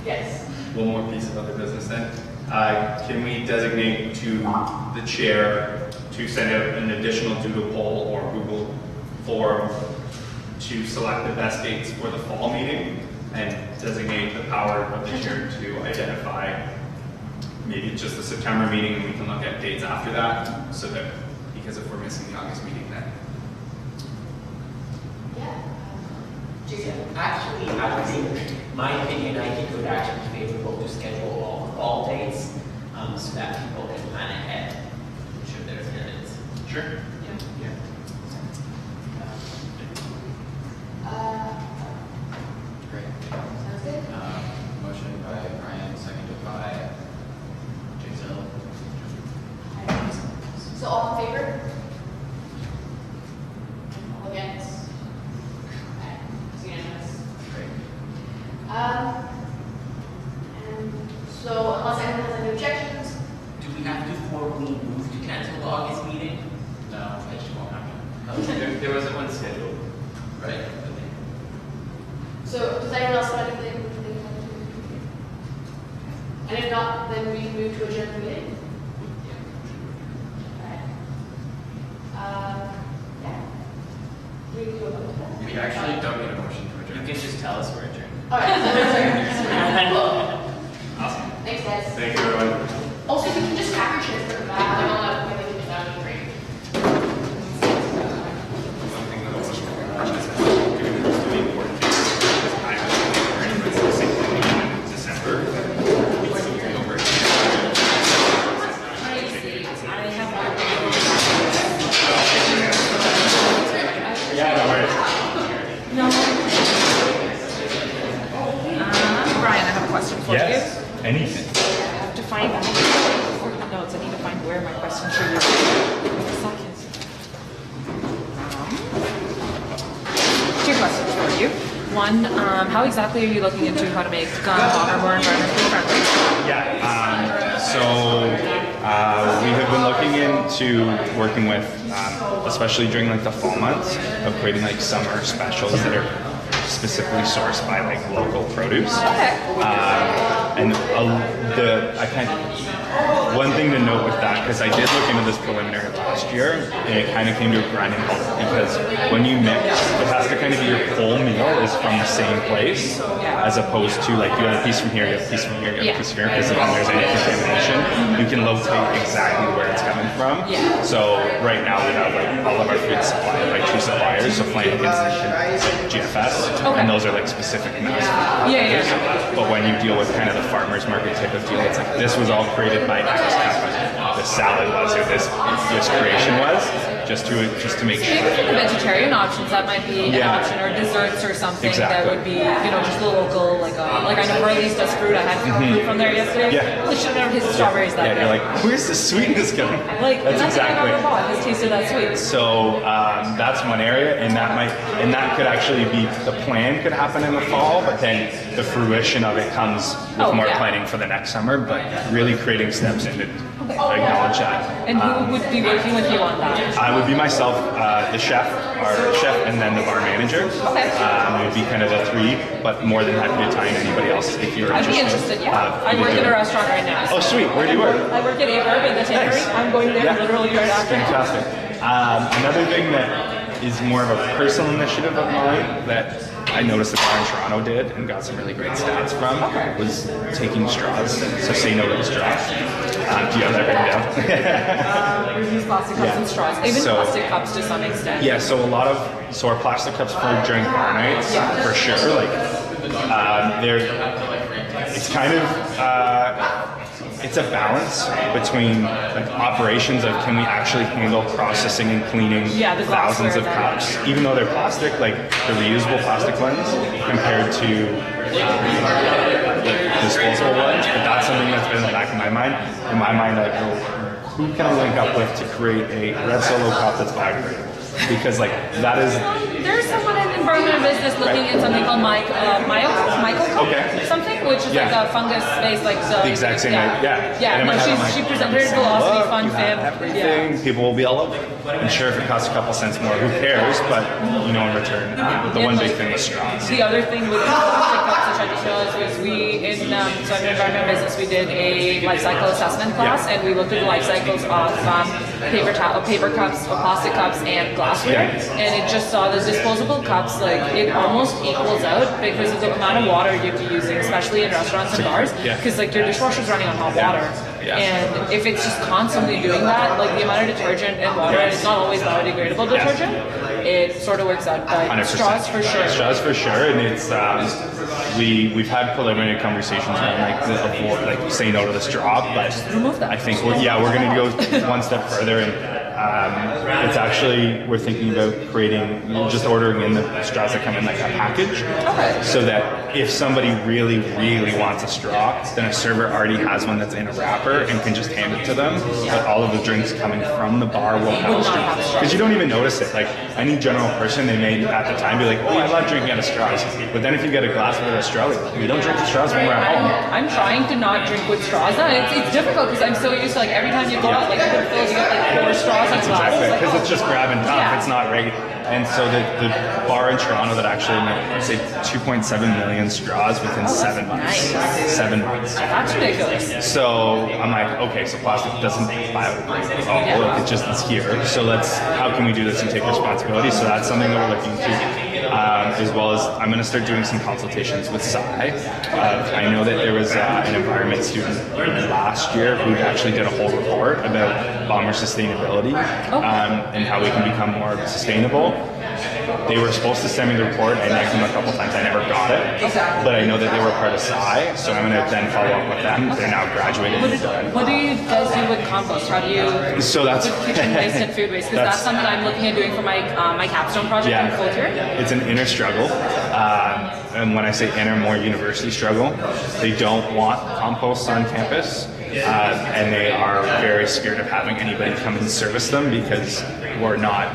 Yes. One more piece of other business then. Can we designate to the chair to send out an additional doodle poll or Google form to select the best dates for the fall meeting and designate the power of the chair to identify maybe just the September meeting and we can look at dates after that so that, because if we're missing the August meeting then. Actually, I would think, my opinion, I think it would actually be favorable to schedule all dates so that people can plan ahead should there's minutes. Sure. Yeah. Great. Sounds good. Motion by Brian, seconded by Jason. So all in favor? All against? Okay, it's unanimous. Great. And so unless anyone has any objections, Do we have to formally move to cancel the August meeting? No, it just won't happen. There wasn't one scheduled. Right. so does anyone else have anything they want to do? And if not, then we move to adjourn the meeting. Alright. Yeah. Do we do a vote to that? We actually don't need a motion to adjourn. You can just tell us we're adjourned. Alright, so we're adjourned. Cool. Awesome. Thanks, guys. Thank you, everyone. Also, you can just tap your chairs for the back. I don't know if we can sound great. One thing that I was doing was really important is I was pretty much the same thing in December. It's still pretty over. Yeah, no worries. Brian, I have a question for Yes, anything. you. I have to find the notes. I need to find where my question should be. Two questions for you. One, how exactly are you looking into how to make Bonner more environmentally friendly? Yeah, we have been looking into working with, especially during like the fall months, of creating like summer specials that are specifically sourced by like local produce. Okay. One thing to note with that, because I did look into this preliminary last year, and it kind of came to a grinding halt because when you mix, it has to kind of be your whole meal is from the same place, as opposed to like you have a piece from here, you have a piece from here, you have a piece from here, because if there's any contamination, you can locate exactly where it's coming from. So right now we have like all of our food supplied by two suppliers, so Flanagan's and GFS, and those are like specific mass food suppliers. But when you deal with kind of the farmer's market type of deal, it's like this was all created by X Kappa. this salad was, or this creation was, just to make sure. Maybe for the vegetarian options, that might be an option, or desserts or something that would be, just the local, like I know Harley's does fruit. I had fruit from there yesterday. Yeah. Well, should have never tasted strawberries that day. You're like, where's the sweetness coming? Like, that's exactly. I've ever bought has tasted that sweet. So that's one area, and that could actually be, the plan could happen in the fall, but then the fruition of it comes with more planning for the next summer, but really creating steps in to acknowledge that. And who would be working with you on that? I would be myself, our chef, and then the bar manager. Okay. It would be kind of the three, but more than happy to tie in anybody else if you're interested. I'd be interested, yeah. I work at a restaurant right now. Oh, sweet. Where do you work? I work at A-Verb in the Tannery. Nice. I'm going there literally right after. Fantastic. Another thing that is more of a personal initiative of mine that I noticed the bar in Toronto did and got some really great stats from was taking straws. So say no to the straws. Do you have that written down? We use plastic cups and straws. Even plastic cups to some extent. Yeah, so our plastic cups for during bar nights, for sure. Like, it's kind of, it's a balance between like operations of can we actually handle processing and cleaning thousands of cups, even though they're plastic, like the reusable plastic ones, compared to disposable ones. But that's something that's been in the back of my mind. In my mind, I go, who can I link up with to create a red Solo cup that's biodegradable? Because like that is. There's someone in environmental business looking at something called something, which is like a fungus-based, like the exact same. Yeah. No, she presented her Velocity Fund Fib. Everything. People will be all over. I'm sure if it costs a couple cents more, who cares? But in return, the one big thing is straws. The other thing with plastic cups, which I just realized, was we in environmental business, we did a life cycle assessment class, and we looked at the life cycles of paper cups, plastic cups, and glassware, and it just saw the disposable cups, like it almost equals out because of the amount of water you'd be using, especially in restaurants and bars, because like your dishwasher's running on hot water. And if it's just constantly doing that, like the amount of detergent and water, and it's not always biodegradable detergent, it sort of works out. But 100%. Straws for sure. Straws for sure, and it's we've had preliminary conversations around like say no to the straw, but remove that. I think we're going to go one step further and. It's actually, we're thinking about just ordering in the straws that come in like a package. Okay. So that if somebody really, really wants a straw, then a server already has one that's in a wrapper and can just hand it to them. But all of the drinks coming from the bar will have a straw. Because you don't even notice it. Like any general person, they may at the time be like, oh, I love drinking out of straws. But then if you get a glass with a straw, we don't drink with straws when we're at home. I'm trying to not drink with straws. It's difficult because I'm so used to like every time you go out, like you get like 4 straws. That's exactly, because it's just grab and dump. It's not right. And so the bar in Toronto that actually made, say, 2.7 million straws within 7 months. Nice. 7 months. That's ridiculous. So I'm like, okay, so plastic doesn't biodegrade at all. It just is here. So how can we do this and take responsibility? So that's something that we're looking into. As well as I'm going to start doing some consultations with Sci. I know that there was an environment student last year who actually did a whole report about bomber sustainability and how we can become more sustainable. They were supposed to send me the report. I nagged them a couple times. I never got it. But I know that they were part of Sci, so I'm going to then follow up with them. They're now graduated and done. What do you guys do with compost? How do you with kitchen waste and food waste? Because that's something I'm looking at doing for my my capstone project in fourth year. It's an inner struggle. And when I say inner, more university struggle, they don't want compost on campus. And they are very scared of having anybody come and service them because we're not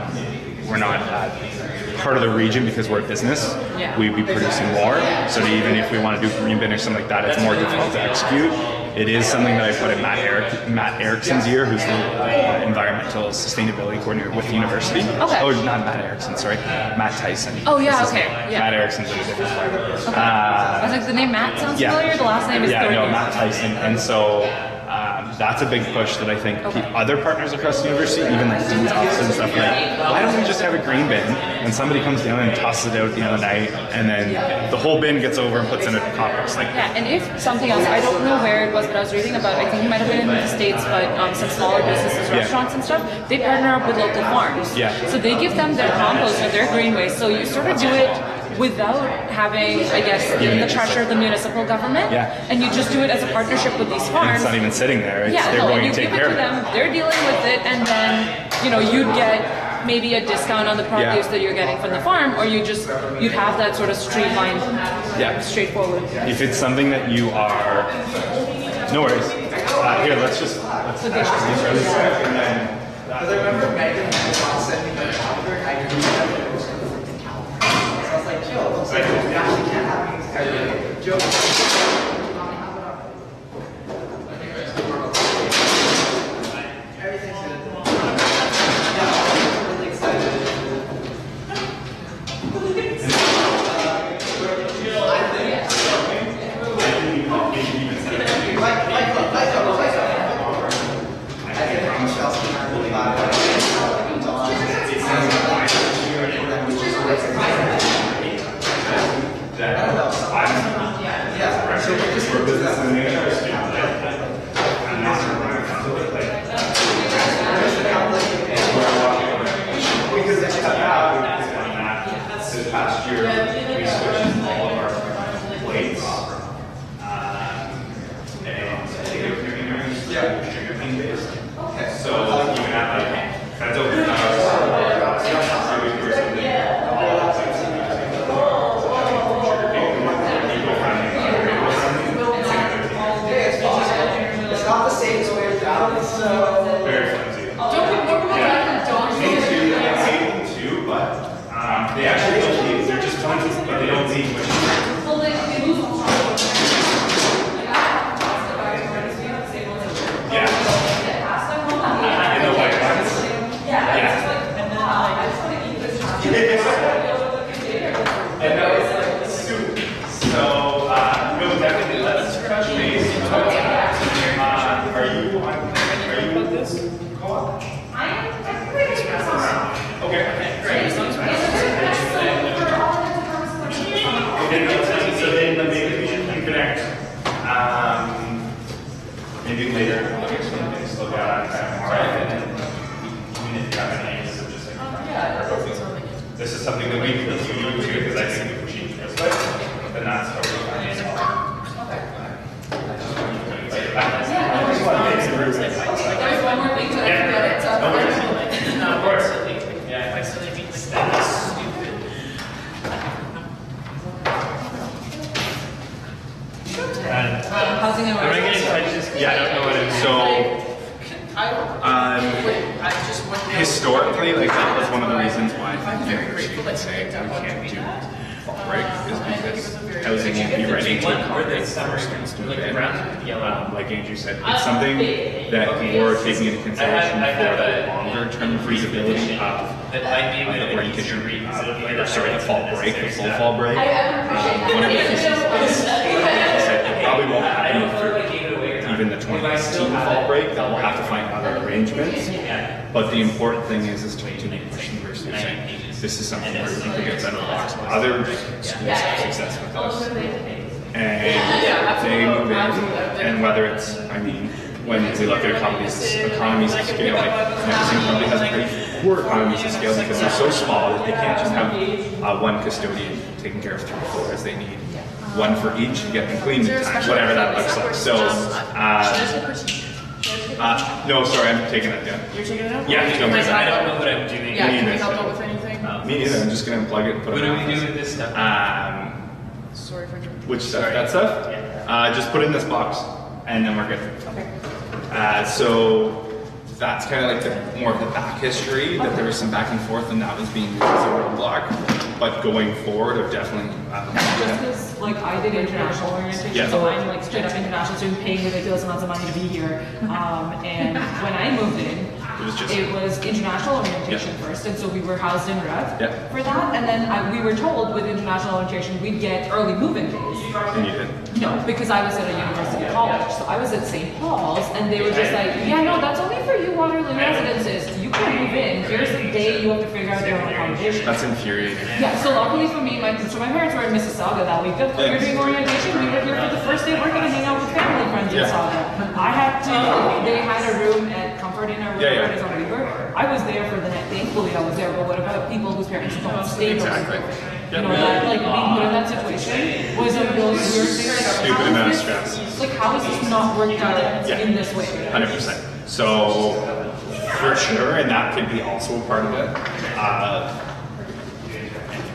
part of the region because we're a business. We'd be producing more. So even if we want to do green bin or something like that, it's more difficult to execute. It is something that I put in Matt Erickson's ear, who's the environmental sustainability coordinator with the university. Okay. Oh, not Matt Erickson, sorry. Matt Tyson. Oh, yeah, okay. Yeah. Matt Erickson's in a different flavor. Okay. I was like, the name Matt sounds familiar, the last name is Matt Tyson. And so that's a big push that I think other partners across the university, even like dean's offices and stuff, like, why don't we just have a green bin and somebody comes down and tosses it out at the end of the night and then the whole bin gets over and puts in a compost. And if something else, I don't know where it was, but I was reading about, I think it might have been in the States, but some smaller businesses, restaurants and stuff, they partner up with local farms. So they give them their compost or their green waste. So you sort of do it without having, I guess, the pressure of the municipal government. Yeah. And you just do it as a partnership with these And farms. it's not even sitting there. It's, Yeah, they're no, going you to take give it care to of it. them, they're dealing with it, and then, you'd get maybe a discount on the produce that you're getting from the farm, or you'd have that sort of streamlined, straightforward. If it's something that you are, no worries. Here, let's these really quick, and then. Because I remember Megan sending me a calendar, I drew that it was going to flip the calendar. So I was like, Joe, it looks like we actually can't have these. Joe. Everything's good. Yeah, I'm really excited. This past year, we switched all of our plates and sugar cane based. So even at that's over It's not the same as way down, so very flimsy. Too, but they actually don't need, they're just flimsy, but they don't need much. Yeah. In the white ones. Yeah. And that was like soup. So, no, definitely let's touch base. Are you with this co-op? I am technically Okay, great. So then maybe we should connect. Maybe later. Just look at it tomorrow. And then even if you have any ideas of just like this is something that we can do too, because I think if we change this way, then that's totally fine. There's one more thing to it. No worries. No, of course. Yeah, if I still meet like that, that's stupid. Housing and Am I gonna just? Yeah, I don't know what it is. So, historically, like that was one of the reasons why university would say we can't do fall break is because housing won't be ready to accommodate for students to move in. Like Andrew said, it's something that we're taking into consideration for the longer term feasibility of the breakage or sorry, the fall break, the full fall break. One of the issues is it probably won't happen through even the 2019 fall break, that we'll have to find other arrangements. But the important thing is to continue pushing university saying this is something where we can get better box. Other schools have success with us. And they move in, and whether it's, I mean, when we look at economies of scale, like Nexus probably has pretty poor economies of scale because they're so small that they can't just have one custodian taking care of 3 floors. They need one for each to get them cleaned in time, whatever that looks like. So, no, sorry, I'm taking that down. You're taking it out? Yeah, no, I don't know what I'm doing. Yeah, Me can we neither. help out with anything? Me neither, I'm just gonna unplug it and put What it do in we do office. with this stuff? Sorry for interrupting. Which stuff? That stuff? Just put it in this box, and then we're good. Okay. So that's kind of like more of the back history, that there was some back and forth, and that was being used as a roadblock. But going forward, I've definitely. Just because, like, I did international orientation, Yeah. so I'm like straight up international student, paying ridiculous amounts of money to be here. And when I moved in, it was international orientation first, and so we were housed in Rev for that. And then we were told with international orientation we'd get early move-in days. And you did? No, because I was at a university college, so I was at St. Paul's, and they were just like, yeah, no, that's only for you Waterloo residences. You can't move in. Here's the day you have to figure out your own accommodation. That's infuriating. Yeah, so luckily for me, my parents were in Mississauga that week. We were doing orientation. We were here for the first day. We're gonna hang out with family friends in Mississauga. I had to. They had a room at Comfort Inn or whatever it is on Weaver. I was there for the night. Thankfully, I was there. But what about people whose parents don't stay? Exactly. You know, that like being put in that situation was a real weird thing. Like, Stupid how is amount of this- stress. Like, how is this not working out Yeah. in this way? 100%. So, for sure, and that could be also a part of it.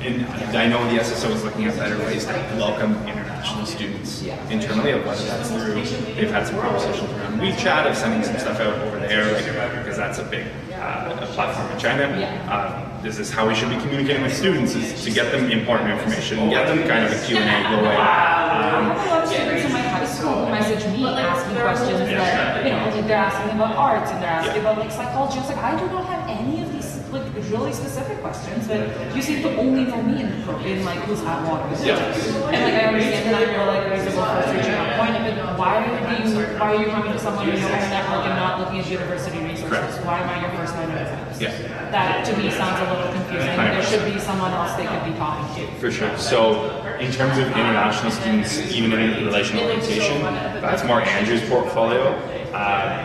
And I know the SSO is looking at better ways to welcome international students internally, of whether that's through, they've had some conversations around WeChat, of sending some stuff out over there, like, because that's a big a platform in China. This is how we should be communicating with students, is to get them important information, get them kind of a Q&A going. I have a lot of students in my high school who message me asking questions that, you know, like they're asking about arts and they're asking about like psychology. I was like, I do not have any of these like really specific questions, but you seem to only know me in like who's at Waters. And like I understand that you're like reasonable for reaching out point, but why are you coming to someone you know in the network and not looking at university resources? Why am I your first line of defense? That to me sounds a little confusing. There should be someone else they could be talking to. For sure. So in terms of international students, even in relation to orientation, that's more Andrew's portfolio.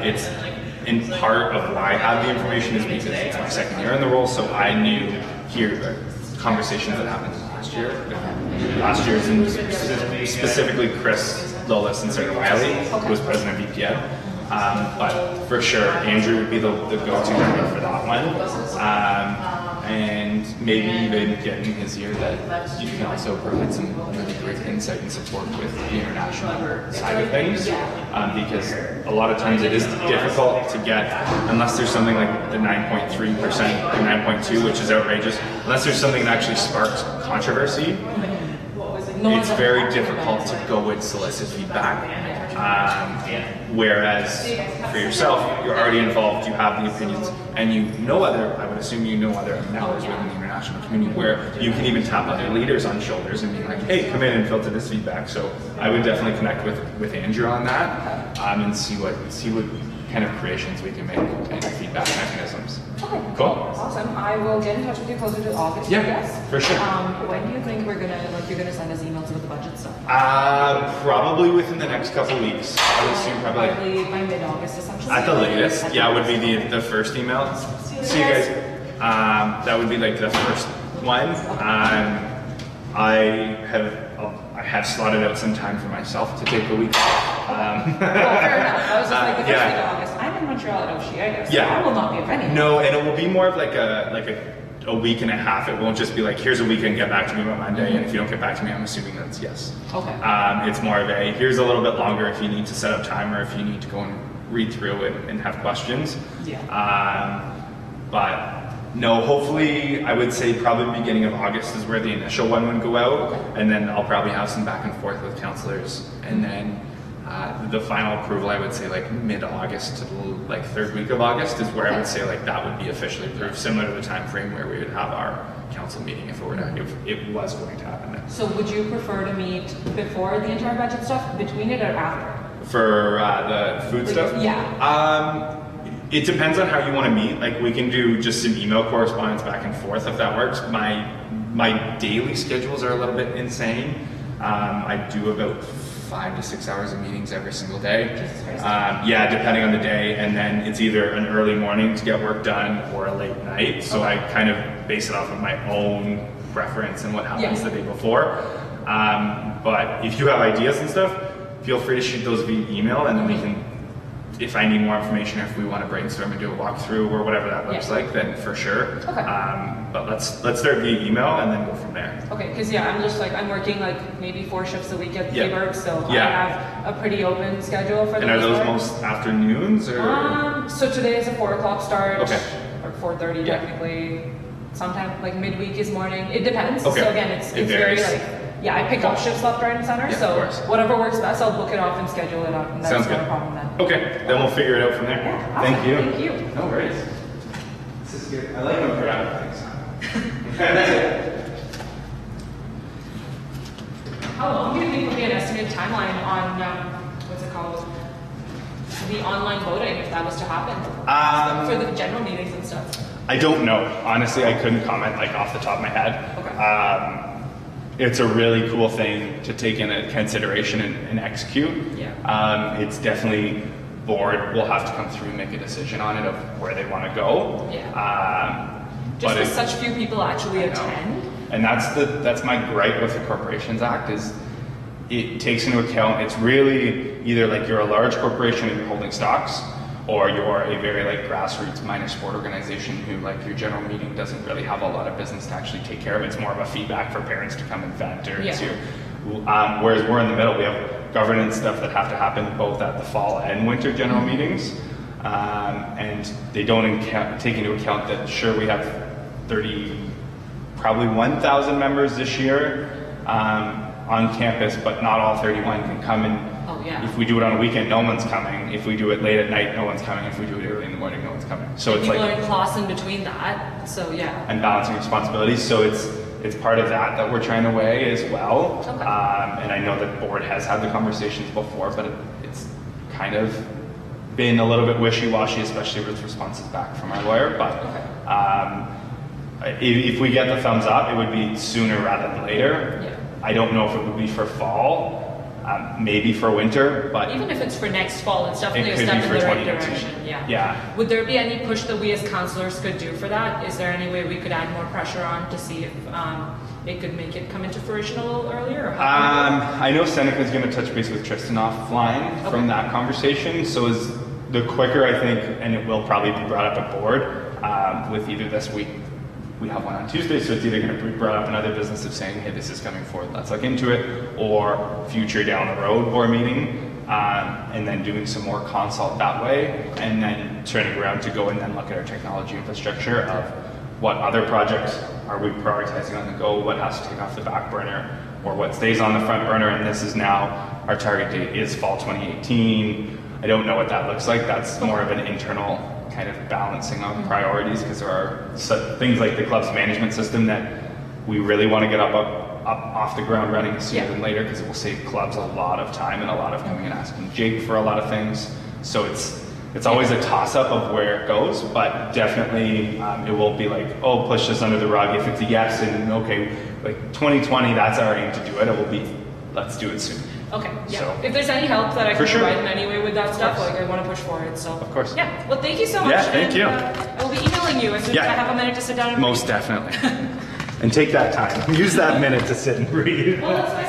It's in part of why I have the information is because it's my second year in the role, so I knew here the conversations that happened last year. Last year's, and specifically Chris Lolis and Sarah Wiley, who was president of VPN. But for sure, Andrew would be the go-to guy for that one. And maybe even again in his year that you can also provide some really great insight and support with the international side of things, because a lot of times it is difficult to get, unless there's something like the 9.3% or 9.2, which is outrageous, unless there's something that actually sparks controversy, it's very difficult to go and solicit feedback. Whereas for yourself, you're already involved, you have the opinions, and you know I would assume you know other networks within the international community where you can even tap other leaders on shoulders and be like, hey, come in and filter this feedback. So I would definitely connect with Andrew on that, and see what kind of creations we can make and feedback mechanisms. Okay. Cool. Awesome. I will get in touch with you closer to August, I guess. For sure. When do you think you're gonna send us emails with the budget stuff? Probably within the next couple of weeks. I would assume probably by mid-August, essentially. at the latest. Yeah, would be the first email. See you guys. That would be like the first one. I have slotted out some time for myself to take a week. Well, fair enough. I was just like the first week of August. I'm in Montreal at Oceania, so I will not be offended. No, and it will be more of like a week and a half. It won't just be like, here's a weekend, get back to me by Monday, and if you don't get back to me, I'm assuming that's yes. Okay. It's more of a, here's a little bit longer if you need to set up time or if you need to go and read through it and have questions. But no, hopefully, I would say probably beginning of August is where the initial one would go out, and then I'll probably have some back and forth with counselors, and then the final approval, I would say like mid-August to the like third week of August is where I would say like that would be officially approved, similar to the time frame where we would have our council meeting if it was going to happen then. So would you prefer to meet before the entire budget stuff, between it, or after? For the food stuff? Yeah. It depends on how you want to meet. Like we can do just some email correspondence back and forth if that works. My daily schedules are a little bit insane. I do about 5 to 6 hours of meetings every single day. Depending on the day, and then it's either an early morning to get work done or a late night. So I kind of base it off of my own preference and what happens the day before. But if you have ideas and stuff, feel free to shoot those via email, and then we can, if I need more information, or if we want to brainstorm and do a walkthrough or whatever that looks like, then for sure. Okay. But let's start via email and then go from there. Okay, because I'm working like maybe 4 shifts a week at K-Bird, so I have a pretty open schedule for the And are those most afternoons or? So today is a 4 o'clock start, Okay. or 4:30 technically. Sometime like midweek is morning. It depends. Okay. So again, it's very varies. like, I pick up shifts left, right, and center. Yeah, so of course. whatever works best, I'll book it off and schedule it up, and that's Sounds not good. a problem then. Okay, then we'll figure it out from there. Yeah, awesome. Thank you. Thank you. No worries. This is good. I like when we're out of things. How long do you think would be an estimated timeline on the online voting if that was to happen for the general meetings and stuff? I don't know. Honestly, I couldn't comment like off the top of my head. Okay. It's a really cool thing to take into consideration and execute. Yeah. It's definitely board will have to come through and make a decision on it of where they want to go. Yeah. Just because such few people actually attend, And that's my gripe with the Corporations Act is it takes into account, it's really either like you're a large corporation and you're holding stocks, or you're a very like grassroots minor sport organization who like your general meeting doesn't really have a lot of business to actually take care of. It's more of a feedback for parents to come and vent or Yeah. whereas we're in the middle, we have governance stuff that have to happen both at the fall and winter general meetings. And they don't take into account that sure we have probably 1,000 members this year on campus, but not all 31 can come in. Oh, yeah. If we do it on a weekend, no one's coming. If we do it late at night, no one's coming. If we do it early in the morning, no one's coming. So it's people like are in class in between that, so yeah. and balancing responsibilities. So it's part of that we're trying to weigh as well. Okay. And I know the board has had the conversations before, but it's kind of been a little bit wishy-washy, especially with responses back from our lawyer. But if we get the thumbs up, it would be sooner rather than later. Yeah. I don't know if it would be for fall, maybe for winter, but Even if it's for next fall, it's definitely It a could step be in for the right 2018. direction, yeah. Yeah. Would there be any push that we as counselors could do for that? Is there any way we could add more pressure on to see if it could make it come into fruition a little earlier? Or how can we do it? I know Seneca's going to touch base with Tristan offline from that conversation. So is the quicker I think, and it will probably be brought up at board with either this week. We have one on Tuesday, so it's either going to be brought up another business of saying, hey, this is coming forward, let's look into it, or future down the road board meeting, and then doing some more consult that way, and then turning around to go and then look at our technology infrastructure of what other projects are we prioritizing on the go, what has to take off the back burner, or what stays on the front burner, and this is now, our target date is fall 2018. I don't know what that looks like. That's more of an internal kind of balancing of priorities, because there are things like the club's management system that we really want to get up off the ground running sooner than later, because it will save clubs a lot of time and a lot of coming and asking Jake for a lot of things. So it's always a toss-up of where it goes, but definitely it will be like, oh, push this under the rug. If it's a yes and okay, like 2020, that's our aim to do it. It will be, let's do it soon. Okay, yeah. So- If there's any help that I For can sure. provide in any way with that stuff, course. like I want to push forward, so. Of course. Yeah, well, thank you so much. Yeah, thank and, you. I will be emailing you as soon as I have a minute to sit down and Most definitely. And take that time. Use that minute to sit and breathe. Well, that's my